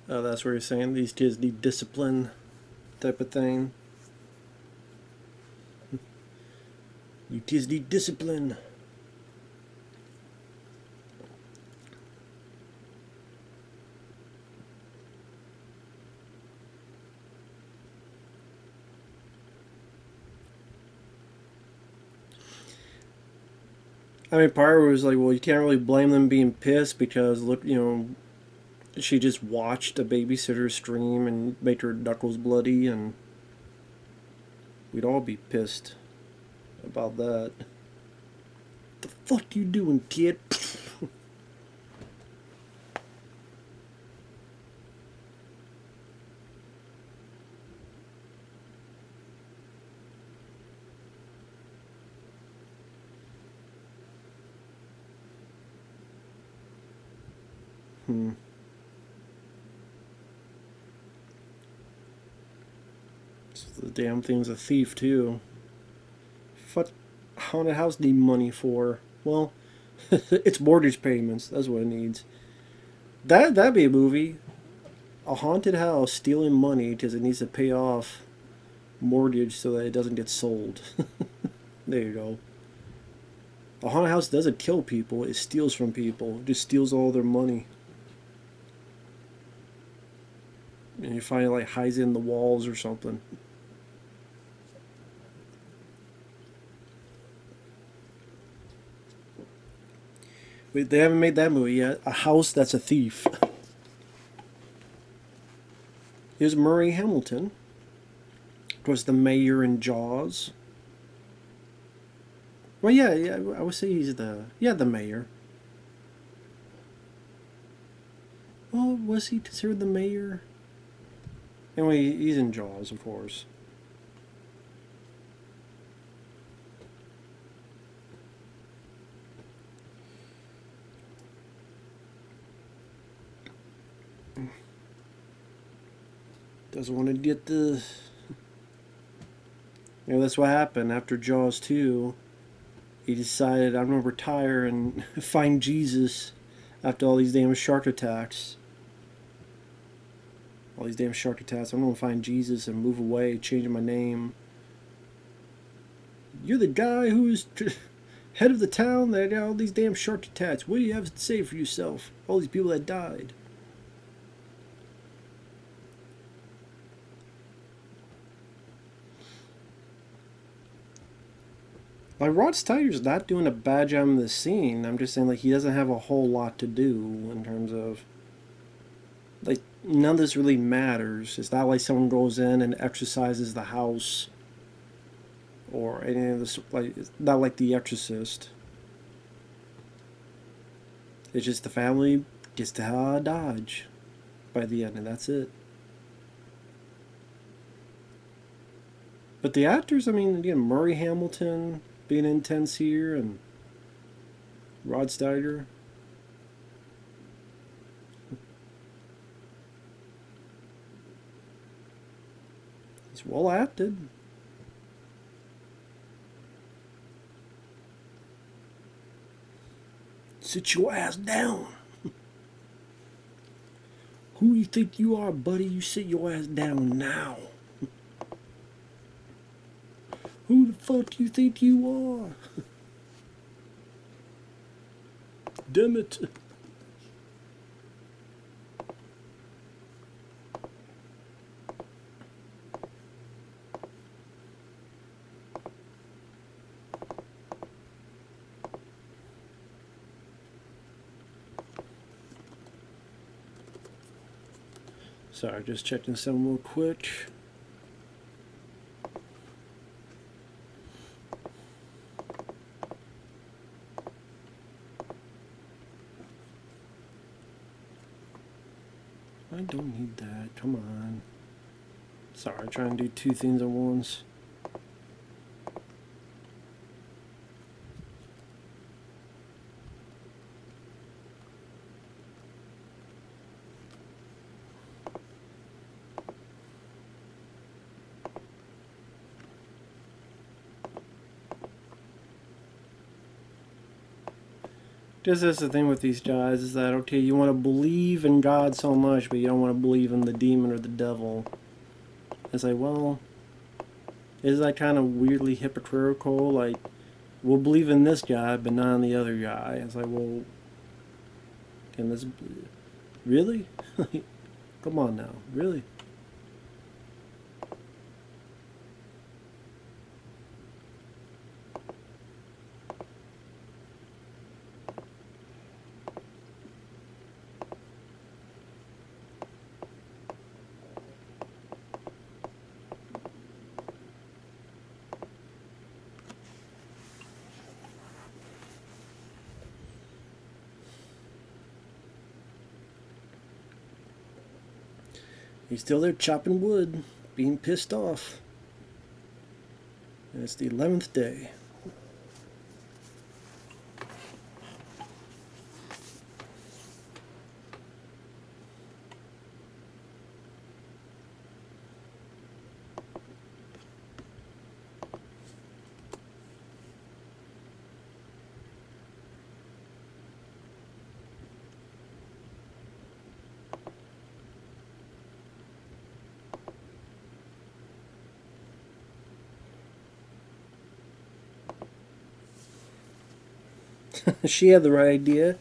Oh, that's where you're saying these kids need discipline type of thing. You kids need discipline. I mean, part of it was like, well, you can't really blame them being pissed because, look, you know, she just watched a babysitter scream and make her knuckles bloody, and we'd all be pissed about that. The fuck you doing, kid? Hmm. The damn thing's a thief too. What haunted house need money for? Well, It's mortgage payments. That's what it needs. That'd be a movie. A haunted house stealing money because it needs to pay off mortgage so that it doesn't get sold. There you go. A haunted house doesn't kill people, it steals from people. It just steals all their money. And you find it like hides in the walls or something. Wait, they haven't made that movie yet. A house that's a thief. Here's Murray Hamilton. Of course, the mayor in Jaws. Well, yeah, I would say he's the mayor. Oh, was he considered the mayor? Anyway, he's in Jaws, of course. Doesn't want to get the. That's what happened after Jaws 2. He decided, I'm going to retire and find Jesus after all these damn shark attacks. All these damn shark attacks. I'm going to find Jesus and move away, changing my name. You're the guy who's head of the town that got all these damn shark attacks. What do you have to say for yourself? All these people that died. Like, Rod Steiger's not doing a bad job in this scene. I'm just saying, like, he doesn't have a whole lot to do in terms of, like, none of this really matters. It's not like someone goes in and exorcises the house or any of this. Like, it's not like The Exorcist. It's just the family gets to dodge by the end, and that's it. But the actors, I mean, again, Murray Hamilton being intense here, and Rod Steiger. It's well acted. Sit your ass down. Who you think you are, buddy? You sit your ass down now. Who the fuck you think you are? Damn it. Sorry, just checking something real quick. I don't need that. Come on. Sorry, trying to do two things at once. This is the thing with these guys, is that, okay, you want to believe in God so much, but you don't want to believe in the demon or the devil. It's like, well, is that kind of weirdly hypocritical? Like, we'll believe in this guy, but not in the other guy. It's like, well, can this... Really? Come on now. Really? He's still there chopping wood, being pissed off. And it's the 11th day. She had the right idea.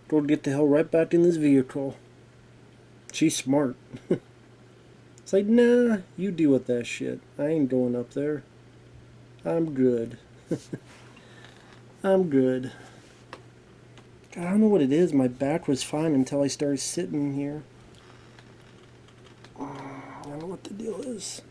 Go get the hell right back in this vehicle. She's smart. It's like, nah, you deal with that shit. I ain't going up there. I'm good. I'm good. God, I don't know what it is. My back was fine until I started sitting here. I don't know what the deal is.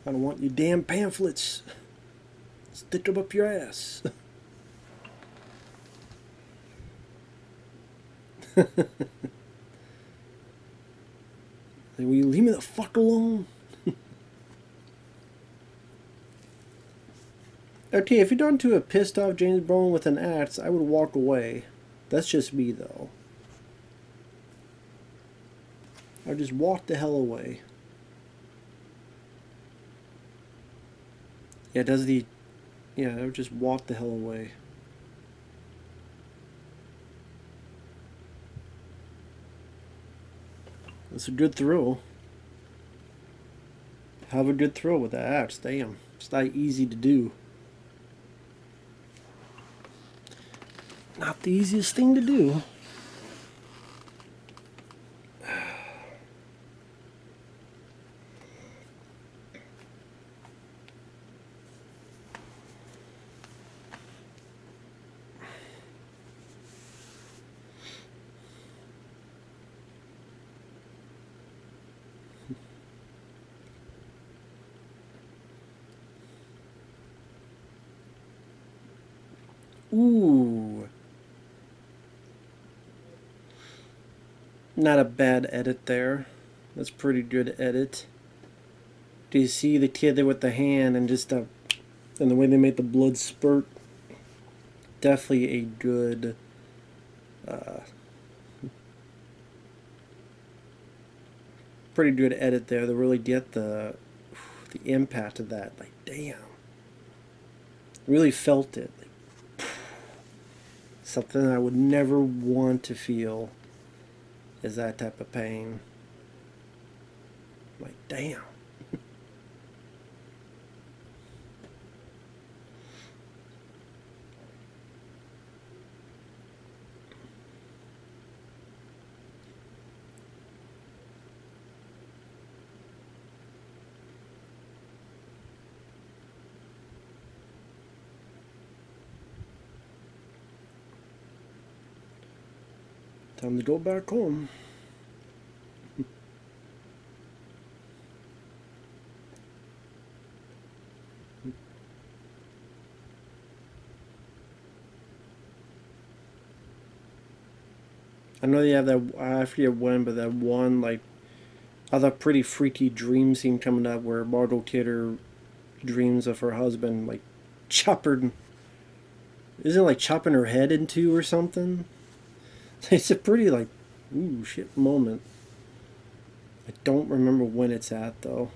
I don't want you damn pamphlets. Stick them up your ass. Will you leave me the fuck alone? Okay, if you're done to a pissed off James Brolin with an axe, I would walk away. That's just me, though. I would just walk the hell away. Yeah, does the... Yeah, I would just walk the hell away. That's a good throw. Have a good throw with that axe. Damn. It's not easy to do. Not the easiest thing to do. Ooh. Not a bad edit there. That's pretty good edit. Do you see the kid there with the hand and just and the way they made the blood spurt? Definitely a good pretty good edit there to really get the impact of that. Like, damn. Really felt it. Like, something I would never want to feel is that type of pain. Like, damn. Time to go back home. I know you have that, I forget when, but that one, like, other pretty freaky dream scene coming up where Margot Kidder dreams of her husband, like, chopping, isn't it like chopping her head in two or something? It's a pretty, like, ooh, shit moment. I don't remember when it's at, though.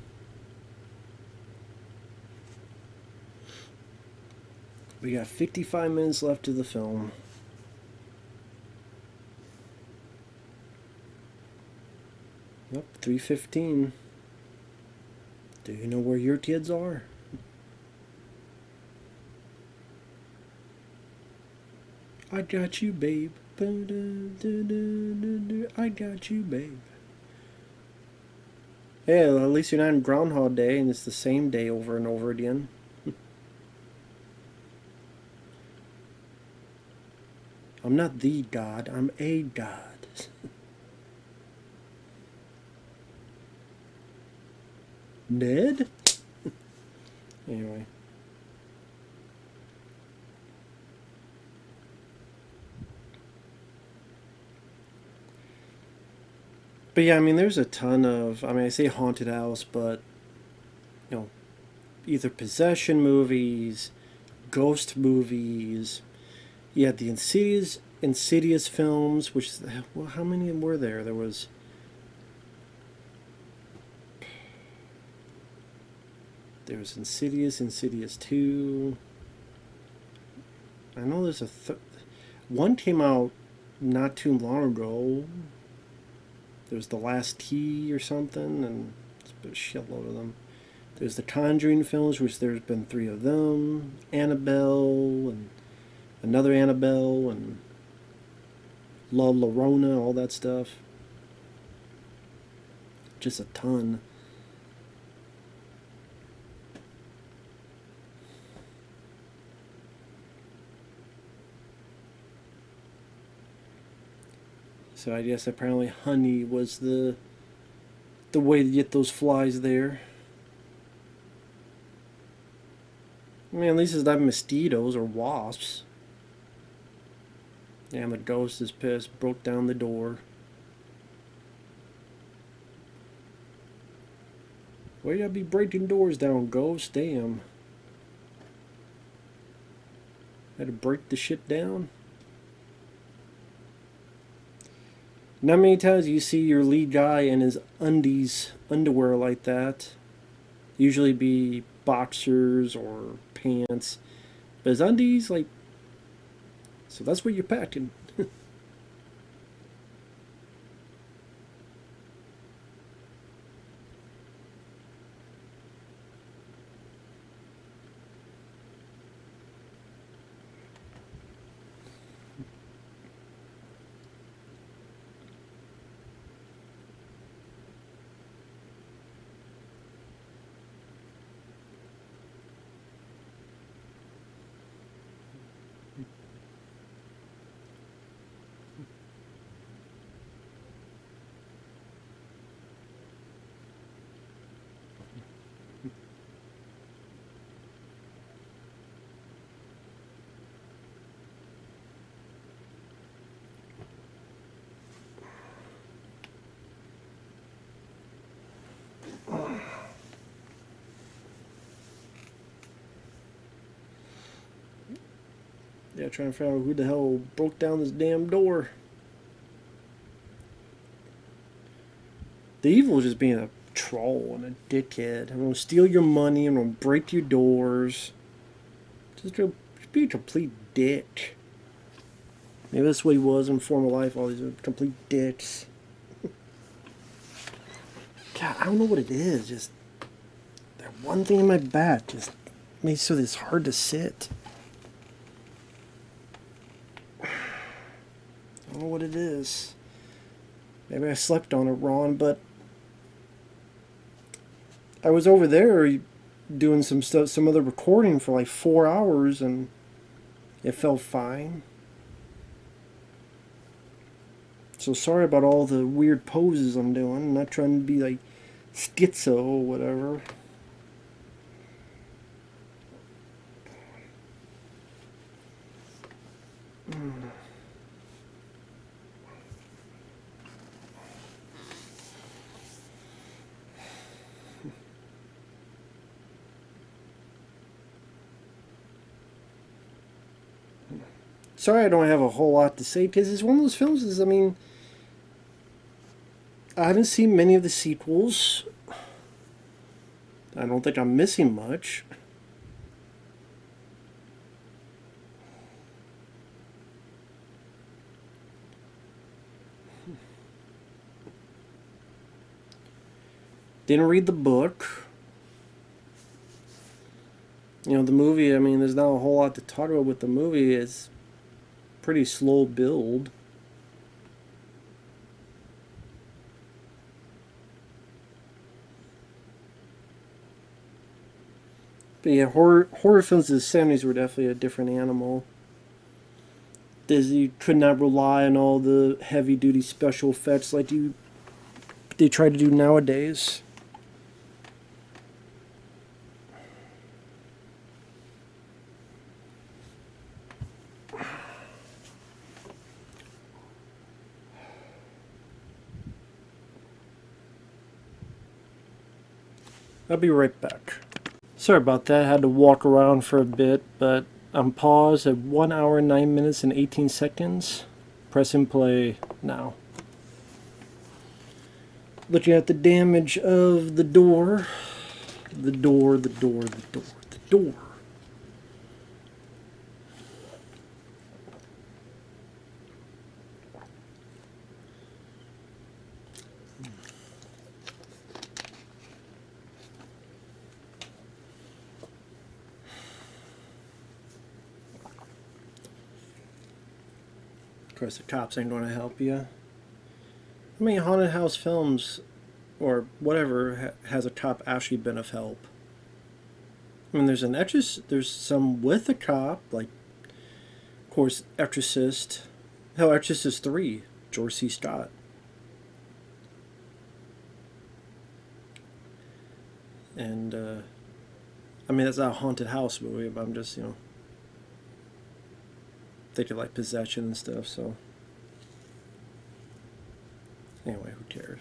We got 55 minutes left of the film. Yep, 3:15. Do you know where your kids are? I got you, babe. I got you, babe. Hey, at least you're not in Groundhog Day and it's the same day over and over again. I'm not the God, I'm a God. Ned? Anyway. But yeah, I mean, there's a ton of. I mean, I say haunted house, but you know, either possession movies, ghost movies. You had the Insidious films, which well, how many were there? There was Insidious 2. I know there's one came out not too long ago. There's The Last Tea or something, and there's a shitload of them. There's the Conjuring films, which there's been three of them. Annabelle, and another Annabelle, and La Llorona, all that stuff. Just a ton. So I guess apparently honey was the way to get those flies there. I mean, at least it's not mosquitoes or wasps. And the ghost is pissed, broke down the door. Why you gotta be breaking doors down, ghost? Damn. Had to break the shit down. Not many times you see your lead guy in his underwear like that. Usually be boxers or pants. But his undies, like, so that's what you're packing. Yeah, trying to figure out who the hell broke down this damn door. The evil is just being a troll and a dickhead. I'm gonna steal your money. I'm gonna break your doors. Just be a complete dick. Maybe that's what he was in former life. All these are complete dicks. God, I don't know what it is. Just that one thing in my back just makes so it's hard to sit. I don't know what it is. Maybe I slept on it wrong, but I was over there doing some stuff, some other recording for like 4 hours, and it felt fine. So sorry about all the weird poses I'm doing. I'm not trying to be like schizo or whatever. Sorry I don't have a whole lot to say because it's one of those films. I mean, I haven't seen many of the sequels. I don't think I'm missing much. Didn't read the book. You know, the movie, I mean, there's not a whole lot to talk about with the movie. It's pretty slow build. But yeah, horror films of the 70s were definitely a different animal. Disney could not rely on all the heavy duty special effects like they try to do nowadays. I'll be right back. Sorry about that. I had to walk around for a bit, but I'm paused at 1 hour, 9 minutes, and 18 seconds. Pressing play now. Looking at the damage of the door. The door. Of course, the cops ain't going to help you. How many haunted house films or whatever has a cop actually been of help? I mean, there's some with a cop, like, of course, Exorcist. Hell, Exorcist 3, George C. Scott. And, I mean, that's not a haunted house movie, but I'm just, thinking like possession and stuff, so. Anyway, who cares?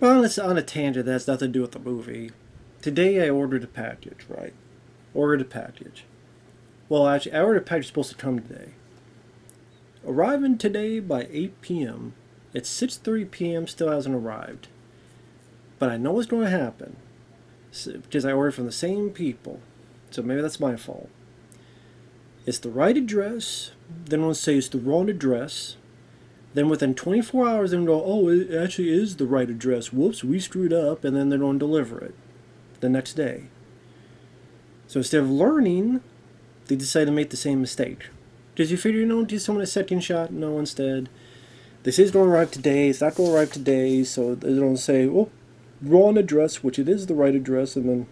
Well, it's on a tangent that has nothing to do with the movie. Today I ordered a package, right? Ordered a package. Well, actually, I ordered a package supposed to come today. Arriving today by 8 p.m. It's 6:30 p.m. Still hasn't arrived. But I know what's going to happen. Because I ordered from the same people. So maybe that's my fault. It's the right address. Then it'll say it's the wrong address. Then within 24 hours, they're going to go, oh, it actually is the right address. Whoops, we screwed up. And then they're going to deliver it the next day. So instead of learning, they decide to make the same mistake. Because you figure, give someone a second shot. No, instead, this is going to arrive today. It's not going to arrive today. So they're going to say, oh, wrong address, which it is the right address. And then,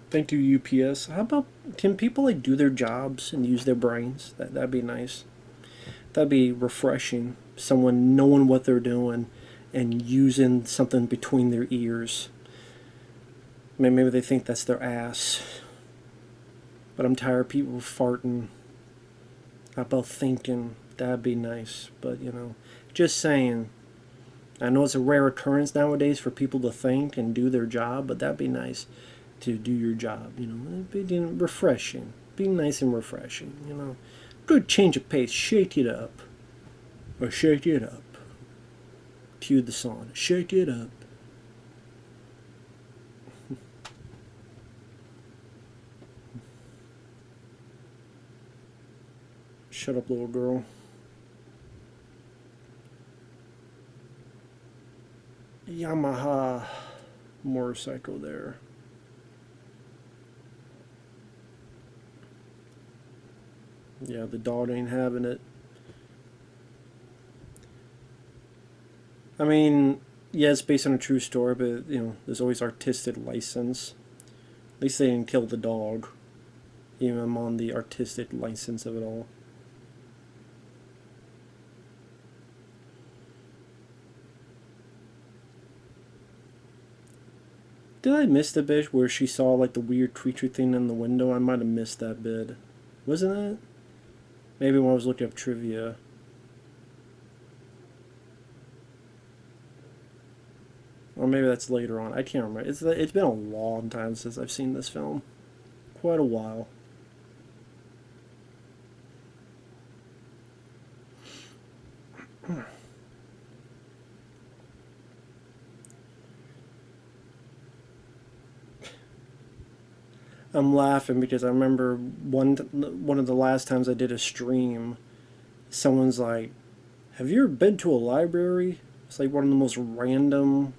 thank you, UPS. How about, can people like do their jobs and use their brains? That'd be nice. That'd be refreshing. Someone knowing what they're doing and using something between their ears. Maybe they think that's their ass. But I'm tired of people farting. How about thinking? That'd be nice. But, just saying. I know it's a rare occurrence nowadays for people to think and do their job, but that'd be nice to do your job. It'd be refreshing. Be nice and refreshing, Good change of pace. Shake it up. Or shake it up. Cue the song. Shake it up. Shut up, little girl. Yamaha motorcycle there. Yeah, the dog ain't having it. I mean, yeah, it's based on a true story, but, there's always artistic license. At least they didn't kill the dog. Even I'm on the artistic license of it all. Did I miss the bit where she saw, like, the weird creature thing in the window? I might have missed that bit. Wasn't it? Maybe when I was looking up trivia. Or maybe that's later on. I can't remember. It's been a long time since I've seen this film. Quite a while. I'm laughing because I remember one of the last times I did a stream, someone's like, have you ever been to a library? It's like one of the most random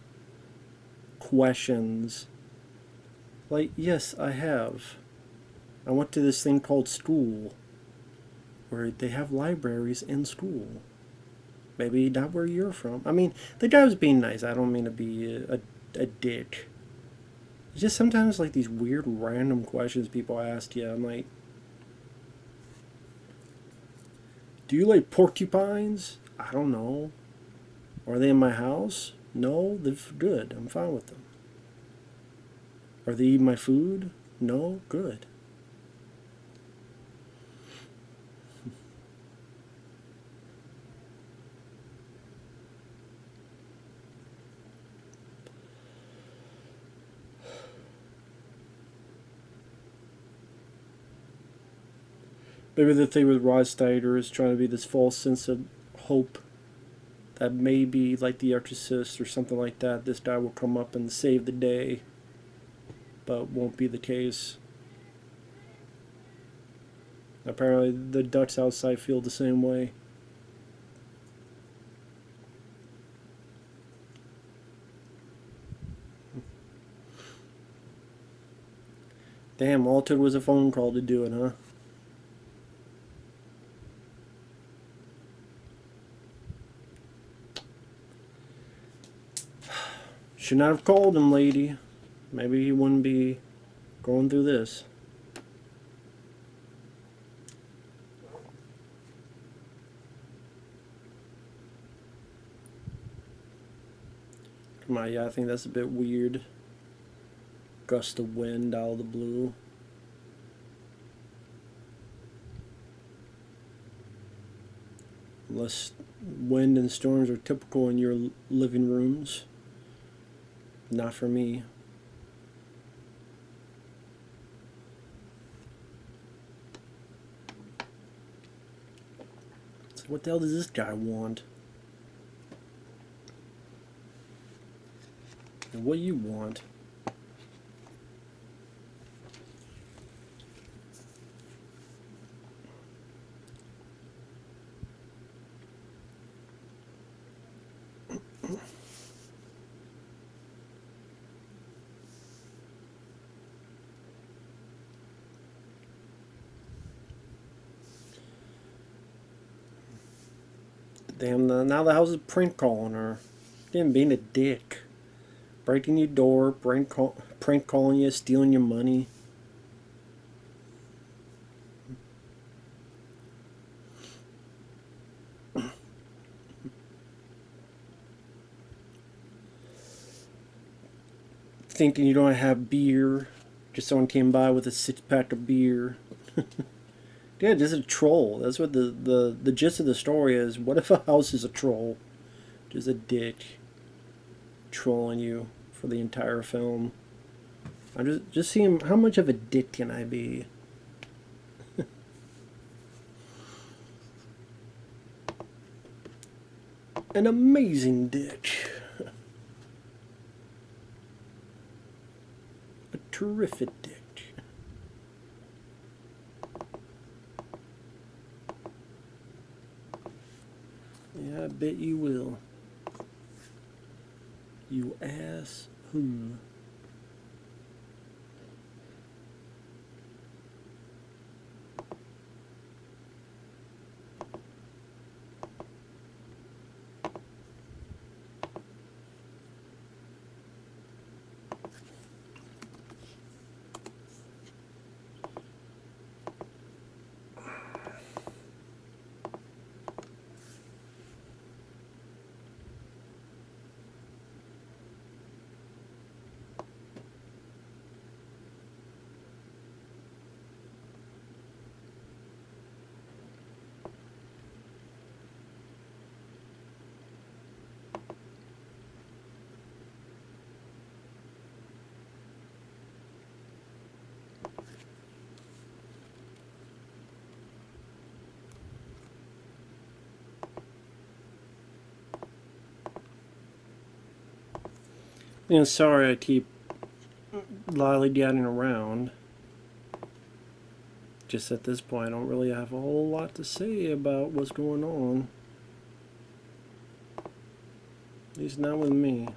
questions. Like, yes, I have. I went to this thing called school, where they have libraries in school. Maybe not where you're from. I mean, the guy was being nice. I don't mean to be a dick. It's just sometimes like these weird random questions people ask you. I'm like, do you like porcupines? I don't know. Are they in my house? No, they're good. I'm fine with them. Are they eating my food? No, good. Maybe the thing with Rod Steiger is trying to be this false sense of hope that maybe, like The Exorcist or something like that, this guy will come up and save the day, but won't be the case. Apparently, the ducks outside feel the same way. Damn, all it took was a phone call to do it, huh? Should not have called him, lady. Maybe he wouldn't be going through this. Come on, yeah, I think that's a bit weird. Gust of wind out of the blue. Unless wind and storms are typical in your living rooms. Not for me. So what the hell does this guy want? And what do you want? Damn, now the house is prank calling her. Damn, being a dick. Breaking your door, prank calling you, stealing your money. Thinking you don't have beer. Just someone came by with a 6-pack of beer. Yeah, just a troll. That's what the gist of the story is. What if a house is a troll? Just a dick trolling you for the entire film. I'm just seeing how much of a dick can I be? An amazing dick. A terrific dick. Yeah, I bet you will. You ass who? Sorry I keep lollygagging around. Just at this point, I don't really have a whole lot to say about what's going on. At least not with me.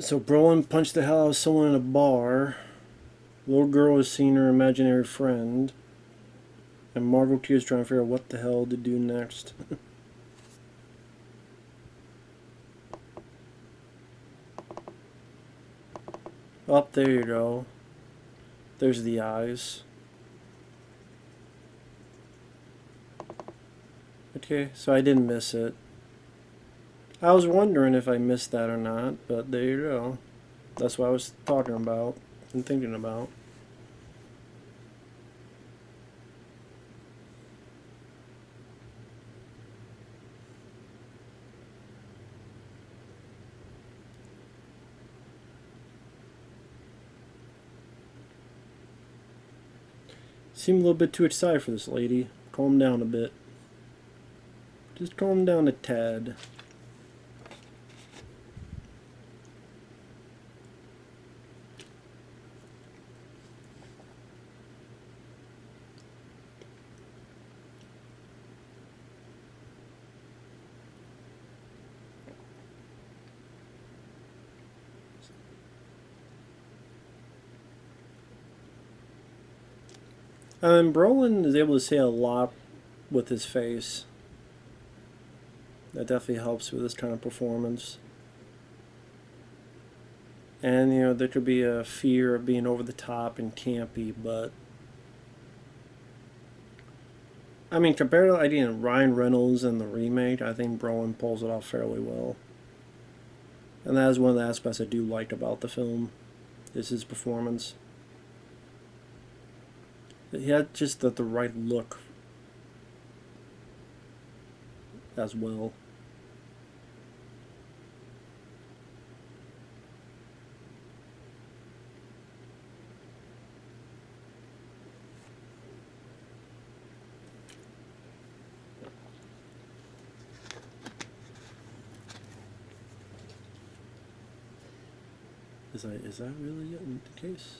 So Brolin punched the hell out of someone in a bar. Little girl has seen her imaginary friend. And Margot Kidder is trying to figure out what the hell to do next. Up there you go. There's the eyes. Okay, so I didn't miss it. I was wondering if I missed that or not, but there you go. That's what I was talking about and thinking about. Seem a little bit too excited for this lady. Calm down a bit. Just calm down a tad. Brolin is able to say a lot with his face. That definitely helps with this kind of performance. And, you know, there could be a fear of being over the top and campy, but I mean, compared to Ryan Reynolds and the remake, I think Brolin pulls it off fairly well. And that is one of the aspects I do like about the film, is his performance. He had just the right look as well. Is that really the case?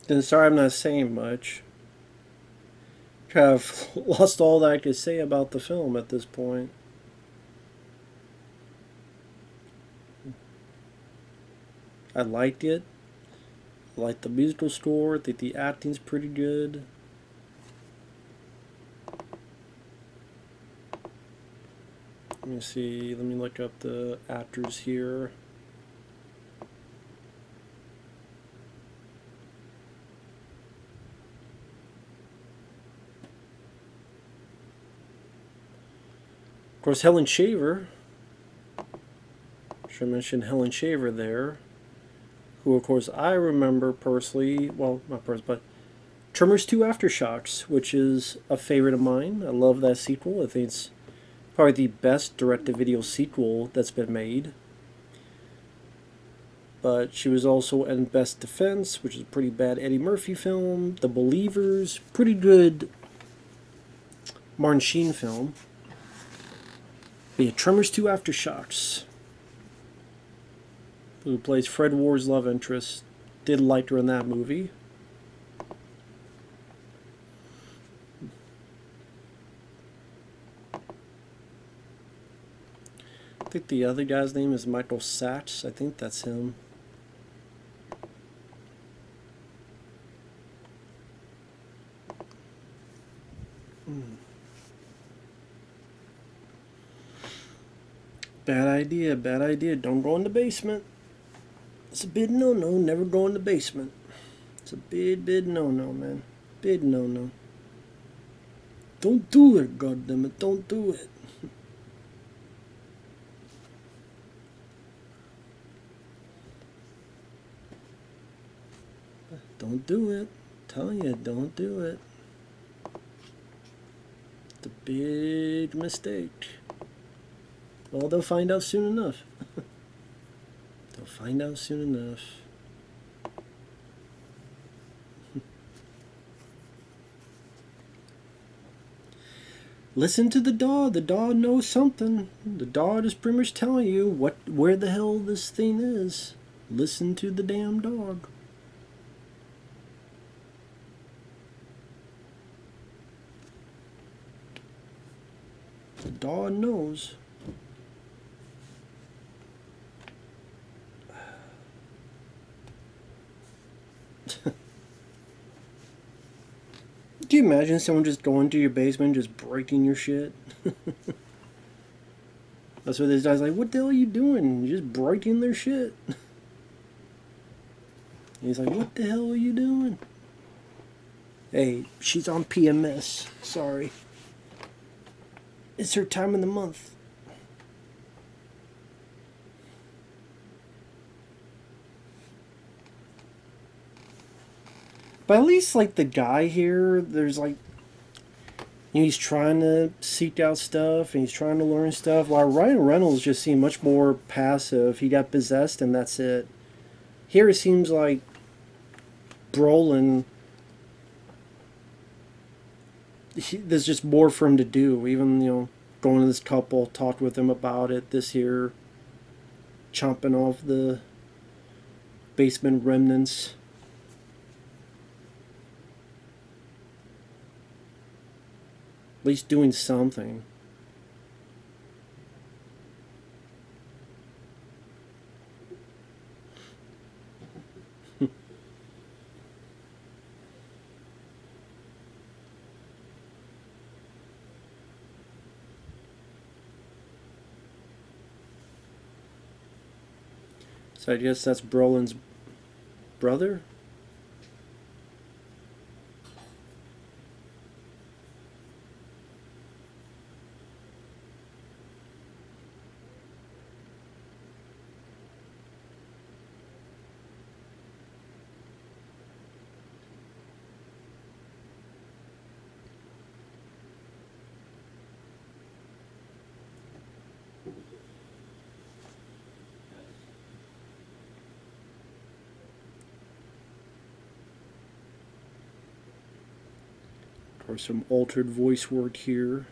And sorry I'm not saying much. I've lost all that I could say about the film at this point. I liked it. I liked the musical score. I think the acting's pretty good. Let me see. Let me look up the actors here. Of course, Helen Shaver. Should I mention Helen Shaver there? Who, of course, I remember personally. Well, not personally, but Tremors 2 Aftershocks, which is a favorite of mine. I love that sequel. I think it's probably the best direct-to-video sequel that's been made. But she was also in Best Defense, which is a pretty bad Eddie Murphy film. The Believers, pretty good Martin Sheen film. But yeah, Tremors 2 Aftershocks. Who plays Fred Ward's love interest. Did like her in that movie. I think the other guy's name is Michael Sachs. I think that's him. Bad idea, bad idea. Don't go in the basement. It's a big no-no. Never go in the basement. It's a big no-no, man. Big no-no. Don't do it, goddammit. Don't do it. Don't do it. I'm telling you, don't do it. It's a big mistake. Well, they'll find out soon enough. They'll find out soon enough. Listen to the dog. The dog knows something. The dog is pretty much telling you where the hell this thing is. Listen to the damn dog. The dog knows. Do you imagine someone just going to your basement and just breaking your shit? That's what this guy's like, what the hell are you doing? You're just breaking their shit. He's like, what the hell are you doing? Hey, she's on PMS. Sorry. It's her time of the month. But at least, like, the guy here, there's, like, you know, he's trying to seek out stuff and he's trying to learn stuff. While Ryan Reynolds just seemed much more passive. He got possessed and that's it. Here it seems like Brolin, there's just more for him to do. Even, you know, going to this couple, talked with him about it. This here, chomping off the basement remnants. At least doing something. So I guess that's Brolin's brother? Or some altered voice work here.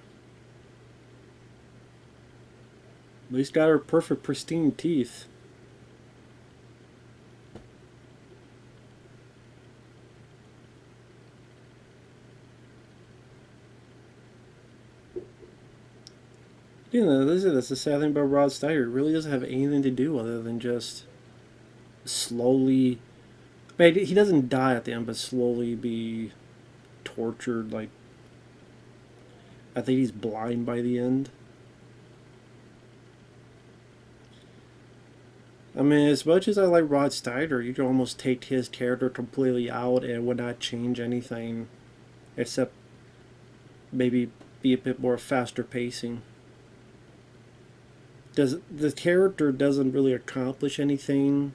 At least got her perfect pristine teeth. You know, that's the sad thing about Rod Steiger. It really doesn't have anything to do other than just slowly. I mean, he doesn't die at the end, but slowly be tortured. Like, I think he's blind by the end. I mean, as much as I like Rod Steiger, you can almost take his character completely out and it would not change anything, except maybe be a bit more faster pacing. The character doesn't really accomplish anything.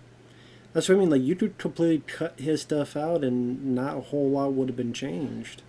That's what I mean. Like, you could completely cut his stuff out, and not a whole lot would have been changed.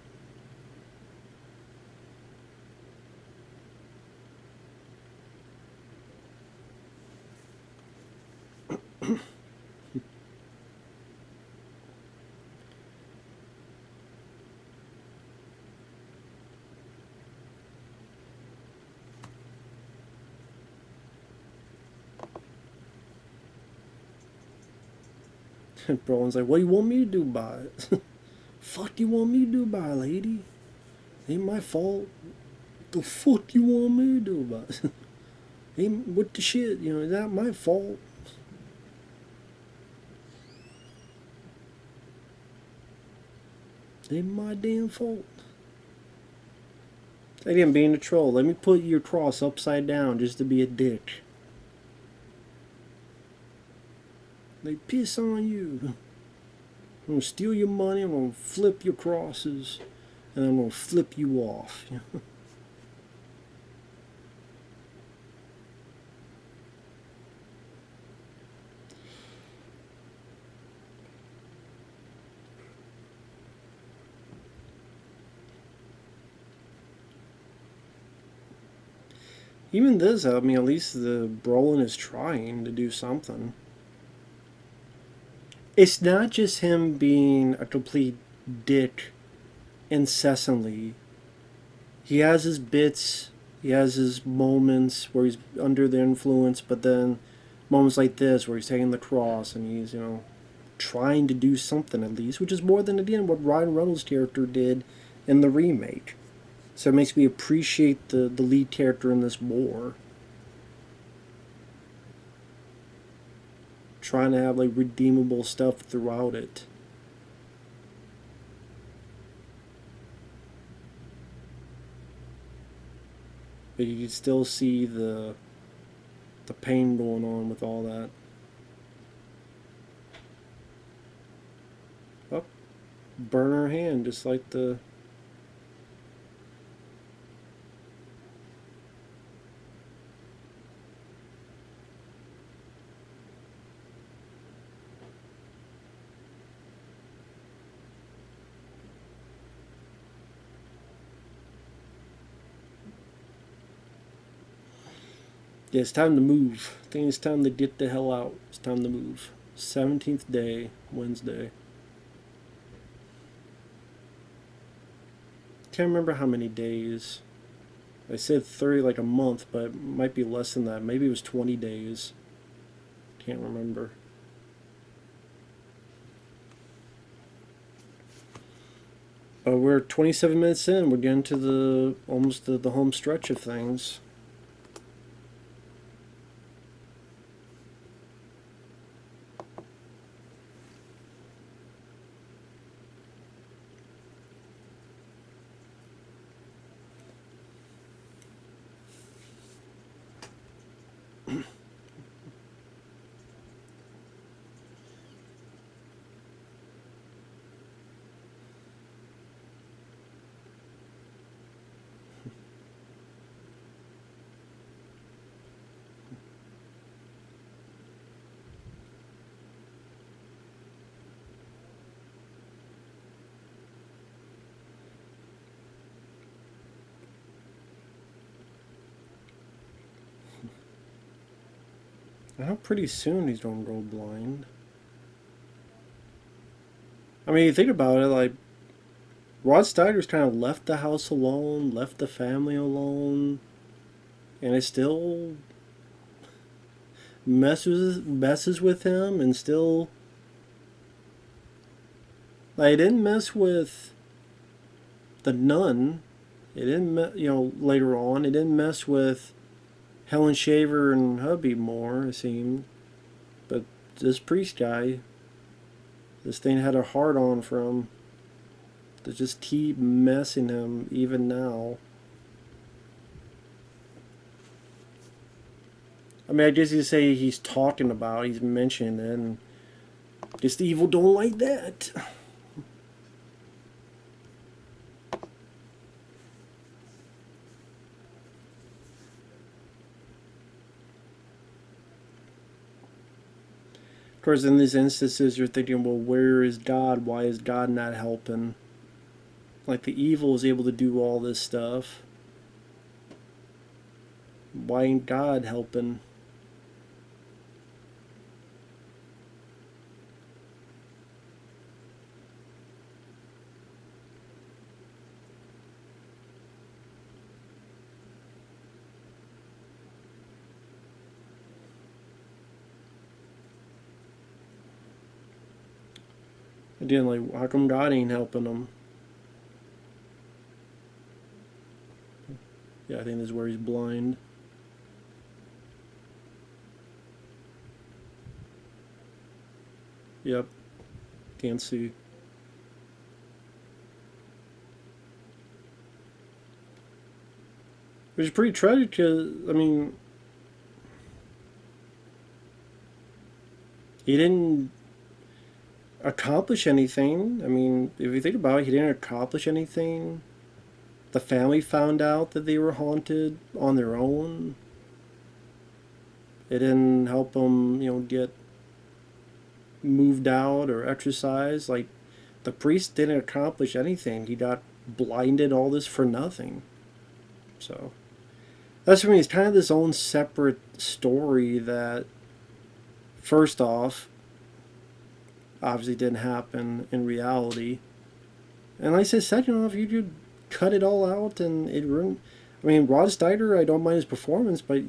And Brolin's like, what do you want me to do about it? Fuck you want me to do about it, lady? Ain't my fault. The fuck you want me to do about it? Ain't what the shit, you know, is that my fault? Ain't my damn fault. Again, being a troll, let me put your cross upside down just to be a dick. They piss on you. I'm gonna steal your money, I'm gonna flip your crosses, and I'm gonna flip you off. Even this, I mean, at least the Brolin is trying to do something. It's not just him being a complete dick incessantly. He has his bits, he has his moments where he's under the influence, but then moments like this where he's taking the cross and he's, trying to do something at least, which is more than, again, what Ryan Reynolds' character did in the remake. So it makes me appreciate the lead character in this more. Trying to have like redeemable stuff throughout it. But you can still see the pain going on with all that. Oh, burn her hand just like the. Yeah, it's time to move. I think it's time to get the hell out. It's time to move. 17th day, Wednesday. Can't remember how many days. I said 30, like a month, but it might be less than that. Maybe it was 20 days. Can't remember. We're 27 minutes in. We're getting to almost the home stretch of things. I know pretty soon he's gonna go blind. I mean, you think about it, like, Rod Steiger's kind of left the house alone, left the family alone, and it still messes with him, and still, like, it didn't mess with the nun. It didn't, later on, it didn't mess with Helen Shaver and hubby more, it seemed. But this priest guy, this thing had a hard on for him. To just keep messing him even now. I mean, I guess you say he's talking about, he's mentioning it, and just the evil don't like that. Of course, in these instances, you're thinking, well, where is God? Why is God not helping? Like, the evil is able to do all this stuff. Why ain't God helping? Again, like, how come God ain't helping them? Yeah, I think this is where he's blind. Yep. Can't see. Which is pretty tragic because, I mean, he didn't accomplish anything. I mean, if you think about it, he didn't accomplish anything. The family found out that they were haunted on their own. It didn't help them, get moved out or exercised. Like, the priest didn't accomplish anything. He got blinded, all this for nothing. So, that's for me. It's kind of this own separate story that, first off, obviously didn't happen in reality. And like I said, you know, if you could cut it all out and it wouldn't. I mean, Rod Steiger, I don't mind his performance, but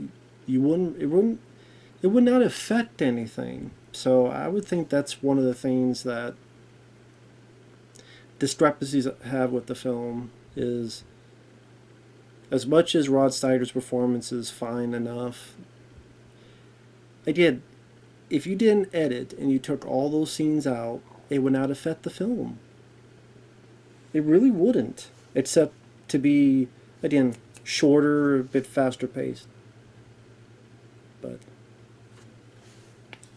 you wouldn't. It would not affect anything. So I would think that's one of the things that discrepancies have with the film is as much as Rod Steiger's performance is fine enough. Again, if you didn't edit and you took all those scenes out, it would not affect the film. It really wouldn't, except to be, again, shorter, a bit faster paced. But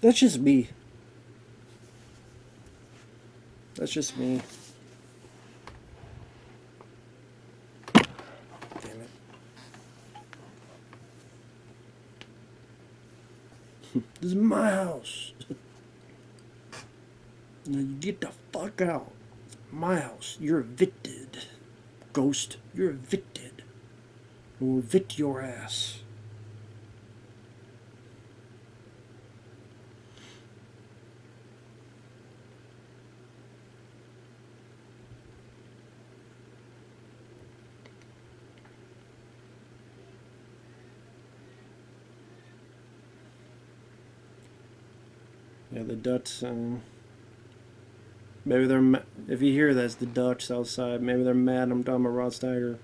that's just me. That's just me. Damn it. This is my house. Now you get the fuck out. My house. You're evicted. Ghost, you're evicted. We'll evict your ass. Yeah, the Dutch. Maybe they're. If you hear that's the Dutch outside. Maybe they're mad. I'm talking about Rod Steiger.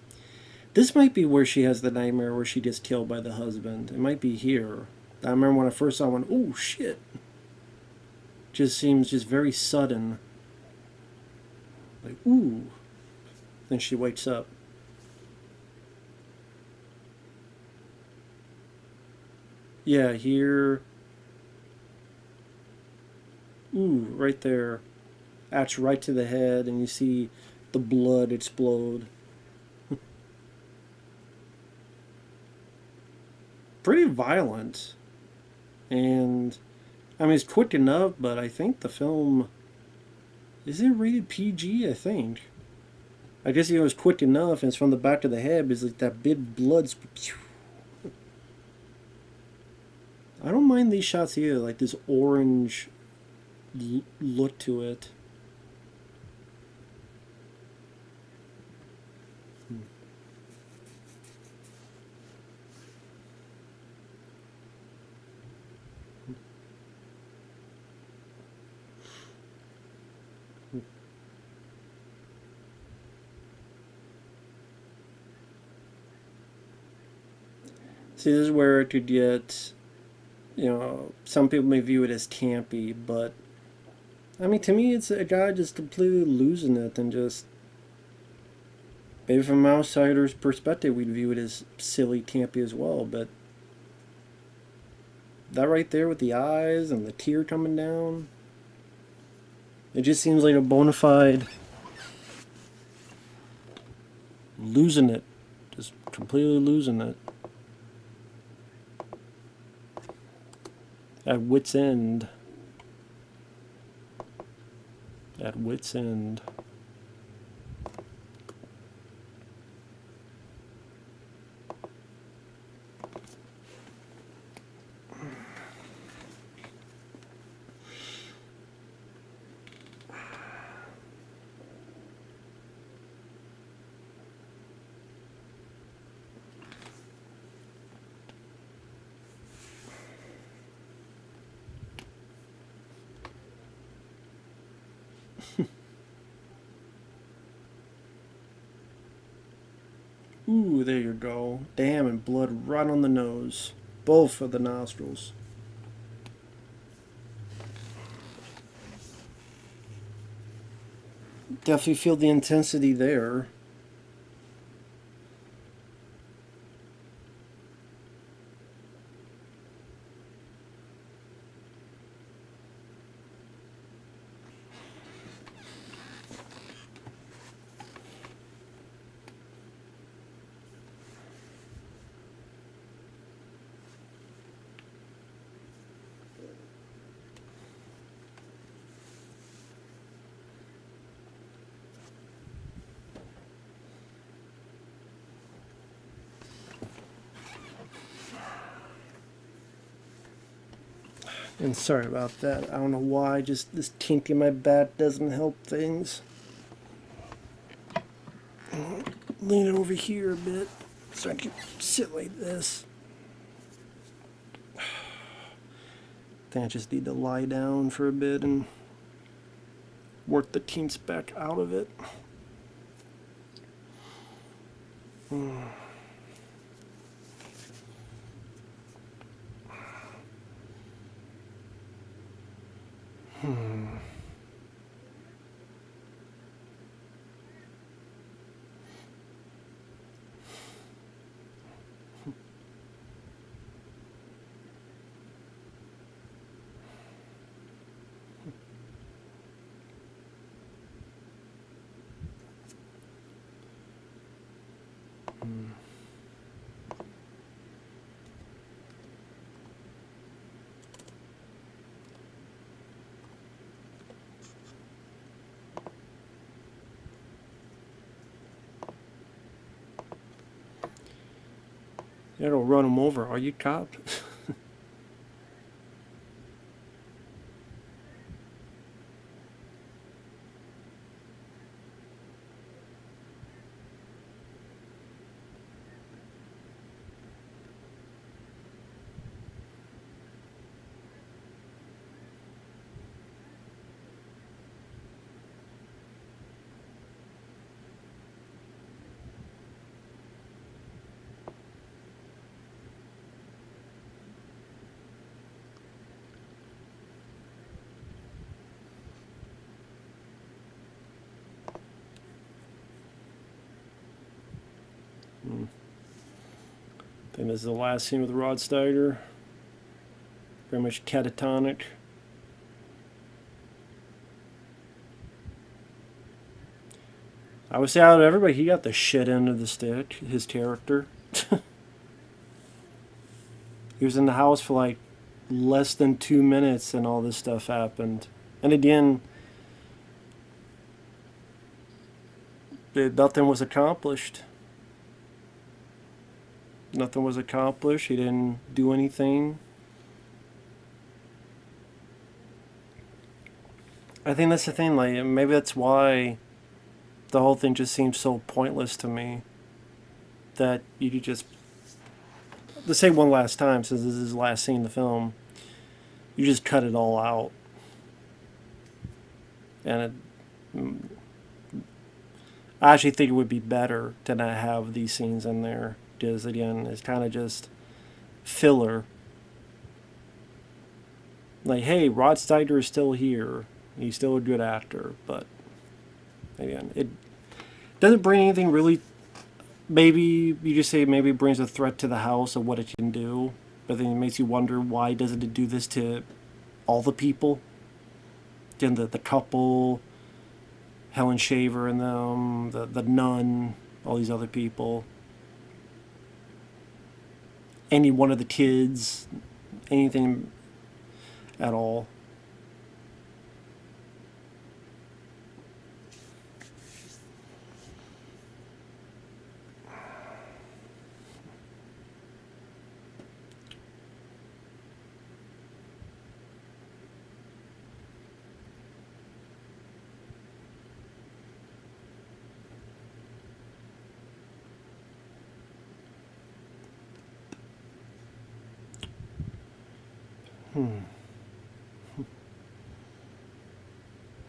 This might be where she has the nightmare where she gets killed by the husband. It might be here. I remember when I first saw one. Oh shit! Just seems just very sudden. Like ooh. Then she wakes up. Yeah, here. Ooh, right there. Actually, right to the head, and you see the blood explode. Pretty violent. And, I mean, it's quick enough, but I think the film. Is it rated PG? I think. I guess it was quick enough, and it's from the back of the head, but it's like that big blood. I don't mind these shots either, like this orange look to it. See, this is where it could get, you know, some people may view it as campy, but I mean, to me, it's a guy just completely losing it and just. Maybe from an outsider's perspective, we'd view it as silly, campy as well, but that right there with the eyes and the tear coming down, it just seems like a bona fide losing it. Just completely losing it. At wit's end. At wit's end. Ooh, there you go. Damn, and blood right on the nose. Both of the nostrils. Definitely feel the intensity there. And sorry about that. I don't know why. Just this kink in my back doesn't help things. Lean it over here a bit so I can sit like this. I think I just need to lie down for a bit and work the kinks back out of it. It'll run them over. Are you cop? I think this is the last scene with Rod Steiger. Very much catatonic. I would say out of everybody, he got the shit end of the stick, his character. He was in the house for like less than 2 minutes and all this stuff happened. And again, nothing was accomplished. Nothing was accomplished. He didn't do anything. I think that's the thing, like, maybe that's why the whole thing just seems so pointless to me. That you could just, let's say one last time, since this is the last scene in the film, you just cut it all out. And I actually think it would be better to not have these scenes in there. Because, again, it's kind of just filler. Like, hey, Rod Steiger is still here. He's still a good actor, but again, it doesn't bring anything really. Maybe you just say maybe it brings a threat to the house of what it can do, but then it makes you wonder, why doesn't it do this to all the people? Then the couple, Helen Shaver and them, the nun, all these other people, any one of the kids, anything at all.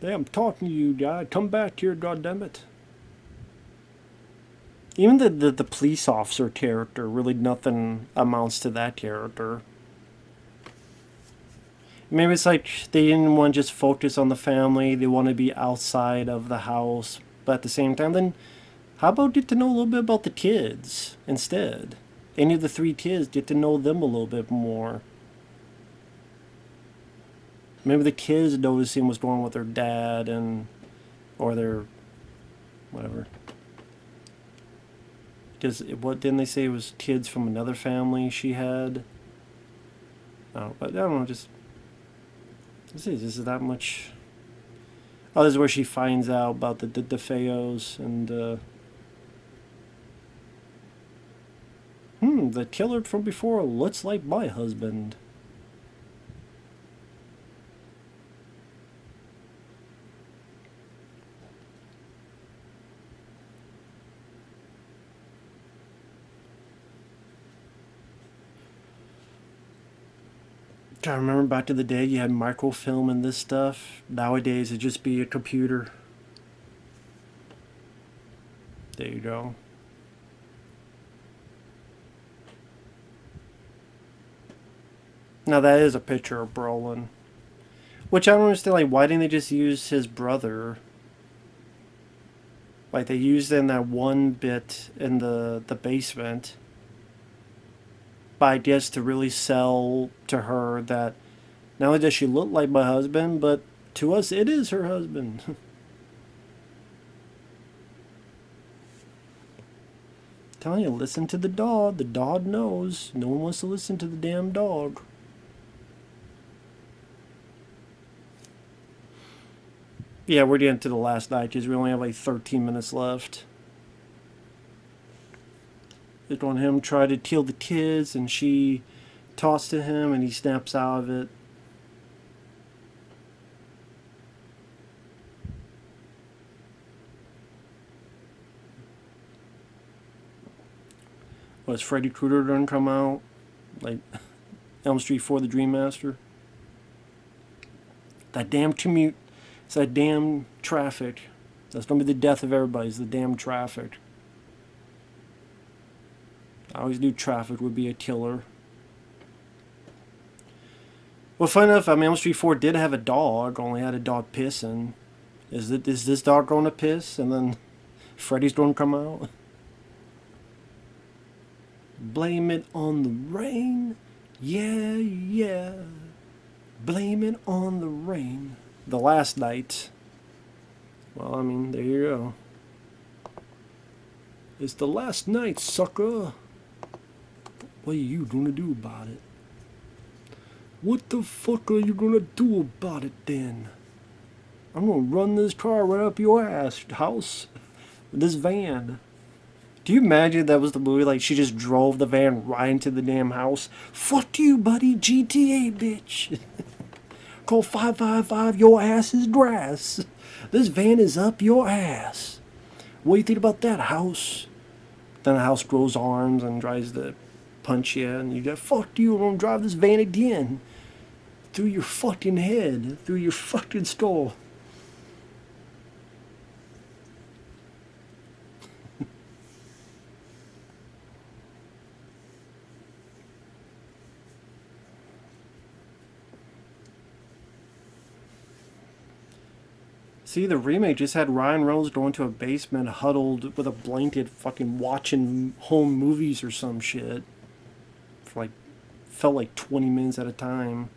Hey, I'm talking to you, guy. Come back here, goddammit. Even the police officer character, really nothing amounts to that character. Maybe it's like they didn't want to just focus on the family. They want to be outside of the house. But at the same time, then how about get to know a little bit about the kids instead? Any of the 3 kids, get to know them a little bit more. Maybe the kids noticing what's going on with their dad or their whatever. What didn't they say it was kids from another family she had? But I don't know. Just this is that much. Oh, this is where she finds out about the DeFeos and the killer from before looks like my husband. I remember back to the day you had microfilm and this stuff. Nowadays it'd just be a computer. There you go. Now that is a picture of Brolin. Which I don't understand, like, why didn't they just use his brother? Like, they used in that one bit in the basement. But I guess to really sell to her that not only does she look like my husband, but to us it is her husband. Telling you, listen to the dog. The dog knows. No one wants to listen to the damn dog. Yeah, we're getting to the last night because we only have like 13 minutes left. It's on him try to kill the kids, and she tossed to him, and he snaps out of it. Was Freddy Krueger done come out? Like Elm Street 4 the Dream Master? That damn commute. It's that damn traffic. That's going to be the death of everybody, is the damn traffic. I always knew traffic would be a killer. Well, funny enough, I mean, Elm Street 4 did have a dog, only had a dog pissing. Is this dog going to piss? And then Freddy's going to come out? Blame it on the rain. Yeah, yeah. Blame it on the rain. The last night. Well, I mean, there you go. It's the last night, sucker. What are you gonna do about it? What the fuck are you gonna do about it then? I'm gonna run this car right up your ass, house. This van. Do you imagine that was the movie? Like, she just drove the van right into the damn house. Fuck you, buddy. GTA, bitch. Call 555, your ass is grass. This van is up your ass. What do you think about that, house? Then the house grows arms and tries to punch you, and you go, fuck you, I'm gonna drive this van again. Through your fucking head. Through your fucking skull. See, the remake just had Ryan Reynolds go into a basement huddled with a blanket fucking watching home movies or some shit. For like, felt like 20 minutes at a time.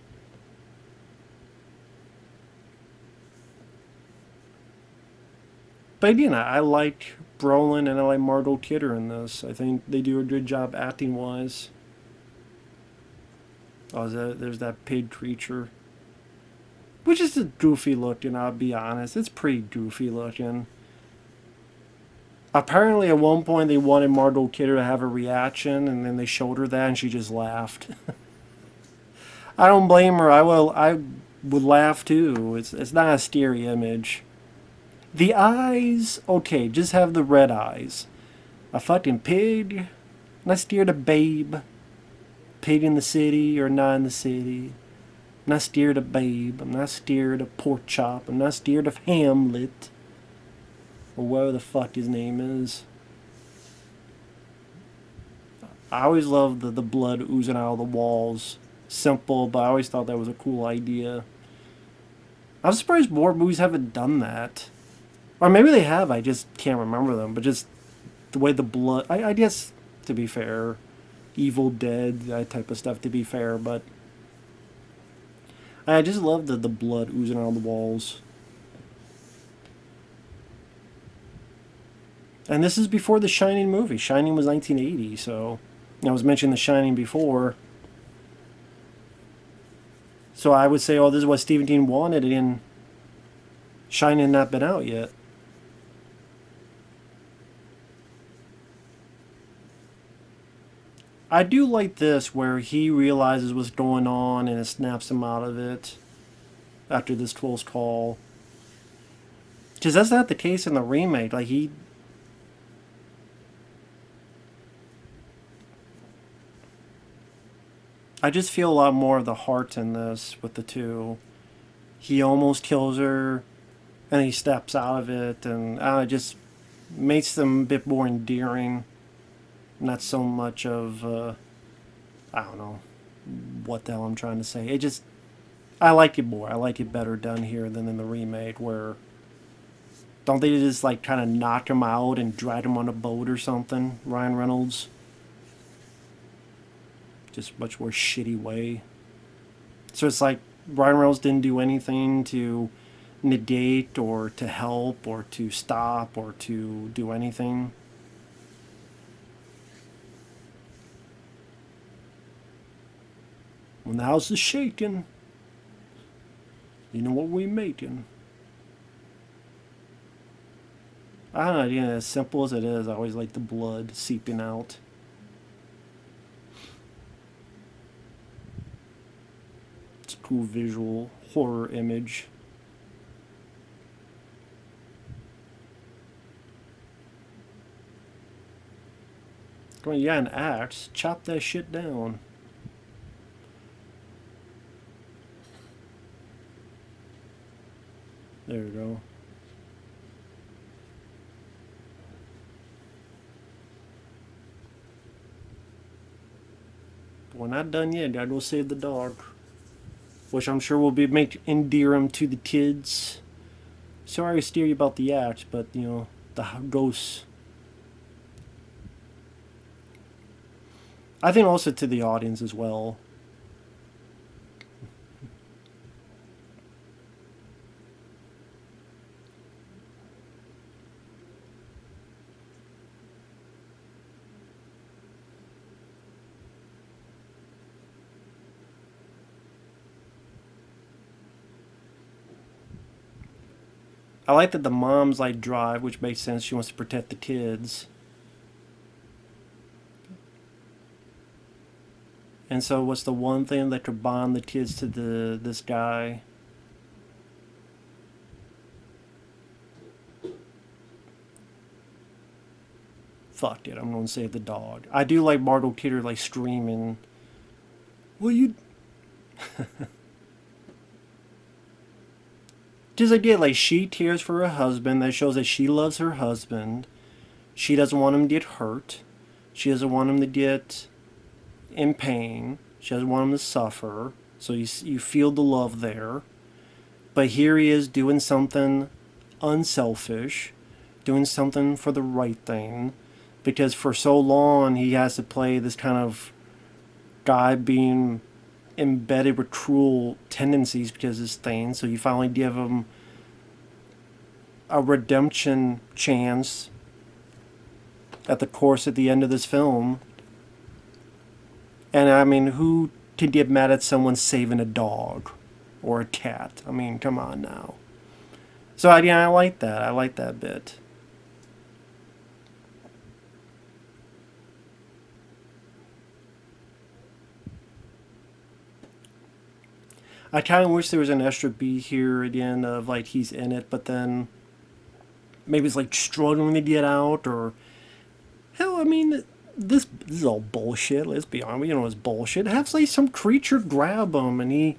But again, I like Brolin and I like Margot Kidder in this. I think they do a good job acting-wise. Oh, there's that pig creature. Which is just goofy looking, I'll be honest. It's pretty goofy looking. Apparently at one point they wanted Margot Kidder to have a reaction, and then they showed her that and she just laughed. I don't blame her. I would laugh too. It's not a scary image. The eyes, okay, just have the red eyes. A fucking pig? Not scared of Babe. Pig in the city or not in the city. I'm not scared of Babe. I'm not scared of Pork Chop. I'm not scared of Hamlet. Or whatever the fuck his name is. I always loved the blood oozing out of the walls. Simple, but I always thought that was a cool idea. I'm surprised more movies haven't done that. Or maybe they have, I just can't remember them. But just the way the blood... I guess, to be fair, Evil Dead, that type of stuff, to be fair, but... I just love the blood oozing out of the walls. And this is before the Shining movie. Shining was 1980, so... I was mentioning The Shining before. So I would say, oh, this is what Stephen King wanted, and Shining had not been out yet. I do like this, where he realizes what's going on and it snaps him out of it after this close call. Because that's not the case in the remake. Like, he... I just feel a lot more of the heart in this with the two. He almost kills her, and he steps out of it, and it just makes them a bit more endearing. Not so much of, I don't know what the hell I'm trying to say. It just, I like it more. I like it better done here than in the remake, where don't they just like kind of knock him out and drag him on a boat or something? Ryan Reynolds, just much more shitty way. So it's like Ryan Reynolds didn't do anything to negate or to help or to stop or to do anything. When the house is shaking, you know what we making. I don't know, yeah, as simple as it is, I always like the blood seeping out. It's a cool visual horror image. Come on, yeah, an axe. Chop that shit down. There we go. But we're not done yet. Gotta go save the dog. Which I'm sure will be make endear him to the kids. Sorry to steer you about the axe, but you know, the ghosts. I think also to the audience as well. I like that the mom's like drive, which makes sense. She wants to protect the kids. And so, what's the one thing that could bond the kids to this guy? Fuck it, I'm gonna save the dog. I do like Margot Kidder like screaming. Well, you just again like she tears for her husband. That shows that she loves her husband. She doesn't want him to get hurt. She doesn't want him to get in pain. She doesn't want him to suffer. So you feel the love there. But here he is doing something unselfish, doing something for the right thing, because for so long he has to play this kind of guy being embedded with cruel tendencies because of his thing. So you finally give him a redemption chance at the course at the end of this film. And I mean, who can get mad at someone saving a dog or a cat? I mean, come on now. So yeah, I like that. I like that bit. I kind of wish there was an extra beat here at the end of like he's in it, but then maybe it's like struggling to get out, or hell, I mean, this is all bullshit. Let's be honest, you know it's bullshit. Have like some creature grab him, and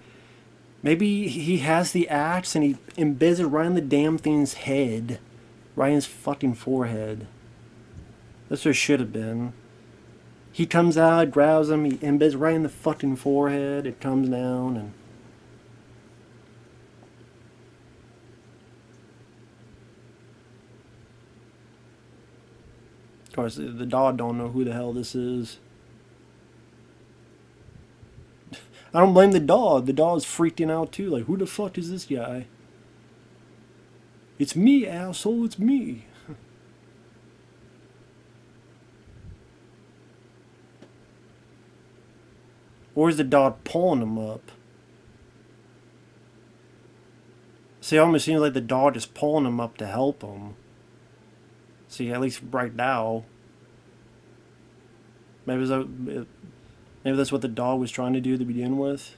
maybe he has the axe and he embeds it right in the damn thing's head, right in his fucking forehead. That's what it should have been. He comes out, grabs him, he embeds right in the fucking forehead. It comes down and. Of course, the dog don't know who the hell this is. I don't blame the dog. The dog's freaking out too. Like, who the fuck is this guy? It's me, asshole. It's me. Or is the dog pulling him up? See, it almost seems like the dog is pulling him up to help him. See, at least right now. Maybe that's what the dog was trying to do to begin with.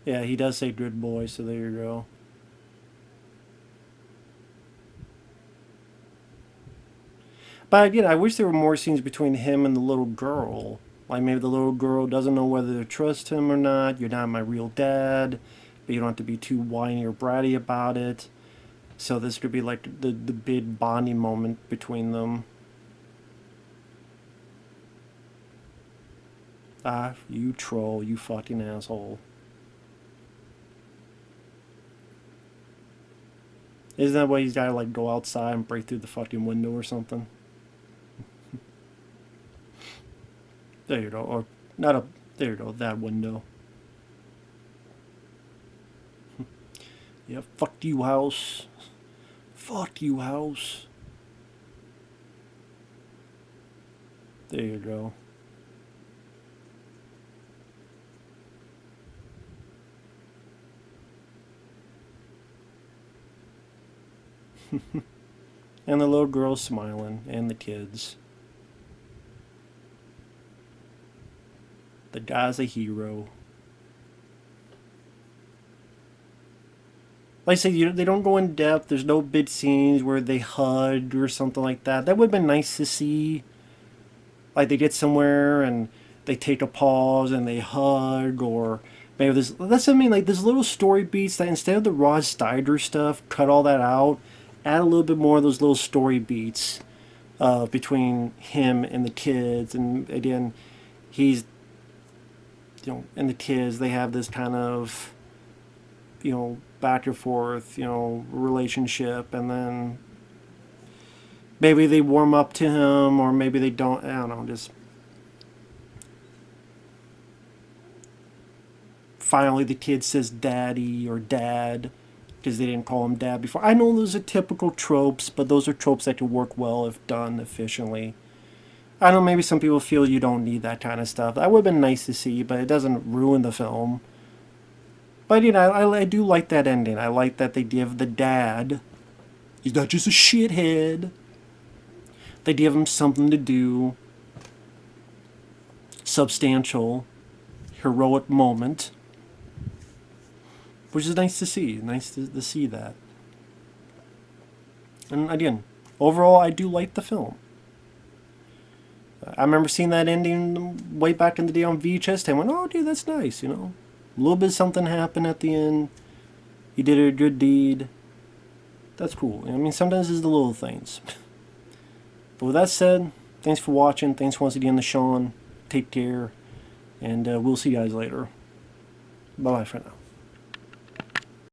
Yeah, he does say good boy, so there you go. But I wish there were more scenes between him and the little girl. Like maybe the little girl doesn't know whether to trust him or not. You're not my real dad, but you don't have to be too whiny or bratty about it. So this could be like the big bonding moment between them. Ah, you troll, you fucking asshole. Isn't that why he's gotta like go outside and break through the fucking window or something? There you go. Or not a. There you go. That window. Yeah. Fuck you, house. Fuck you, house. There you go. And the little girl's smiling, and the kids. The guy's a hero. Like I said, they don't go in depth. There's no big scenes where they hug or something like that. That would have been nice to see. Like they get somewhere and they take a pause and they hug, or maybe there's. That's what I mean. Like there's little story beats that instead of the Rod Steiger stuff, cut all that out. Add a little bit more of those little story beats between him and the kids, and again, he's and the kids. They have this kind of back and forth, relationship, and then maybe they warm up to him, or maybe they don't. I don't know. Just finally, the kid says "daddy" or "dad" because they didn't call him dad before. I know those are typical tropes, but those are tropes that can work well if done efficiently. I don't know. Maybe some people feel you don't need that kind of stuff. That would have been nice to see, but it doesn't ruin the film. But I do like that ending. I like that they give the dad. He's not just a shithead. They give him something to do. Substantial, heroic moment, which is nice to see. Nice to see that. And again, overall, I do like the film. I remember seeing that ending way back in the day on VHS. I went, "Oh, dude, that's nice." A little bit of something happened at the end. You did a good deed. That's cool. I mean, sometimes it's the little things. But with that said, thanks for watching. Thanks once again to Shawn. Take care. And we'll see you guys later. Bye-bye for now.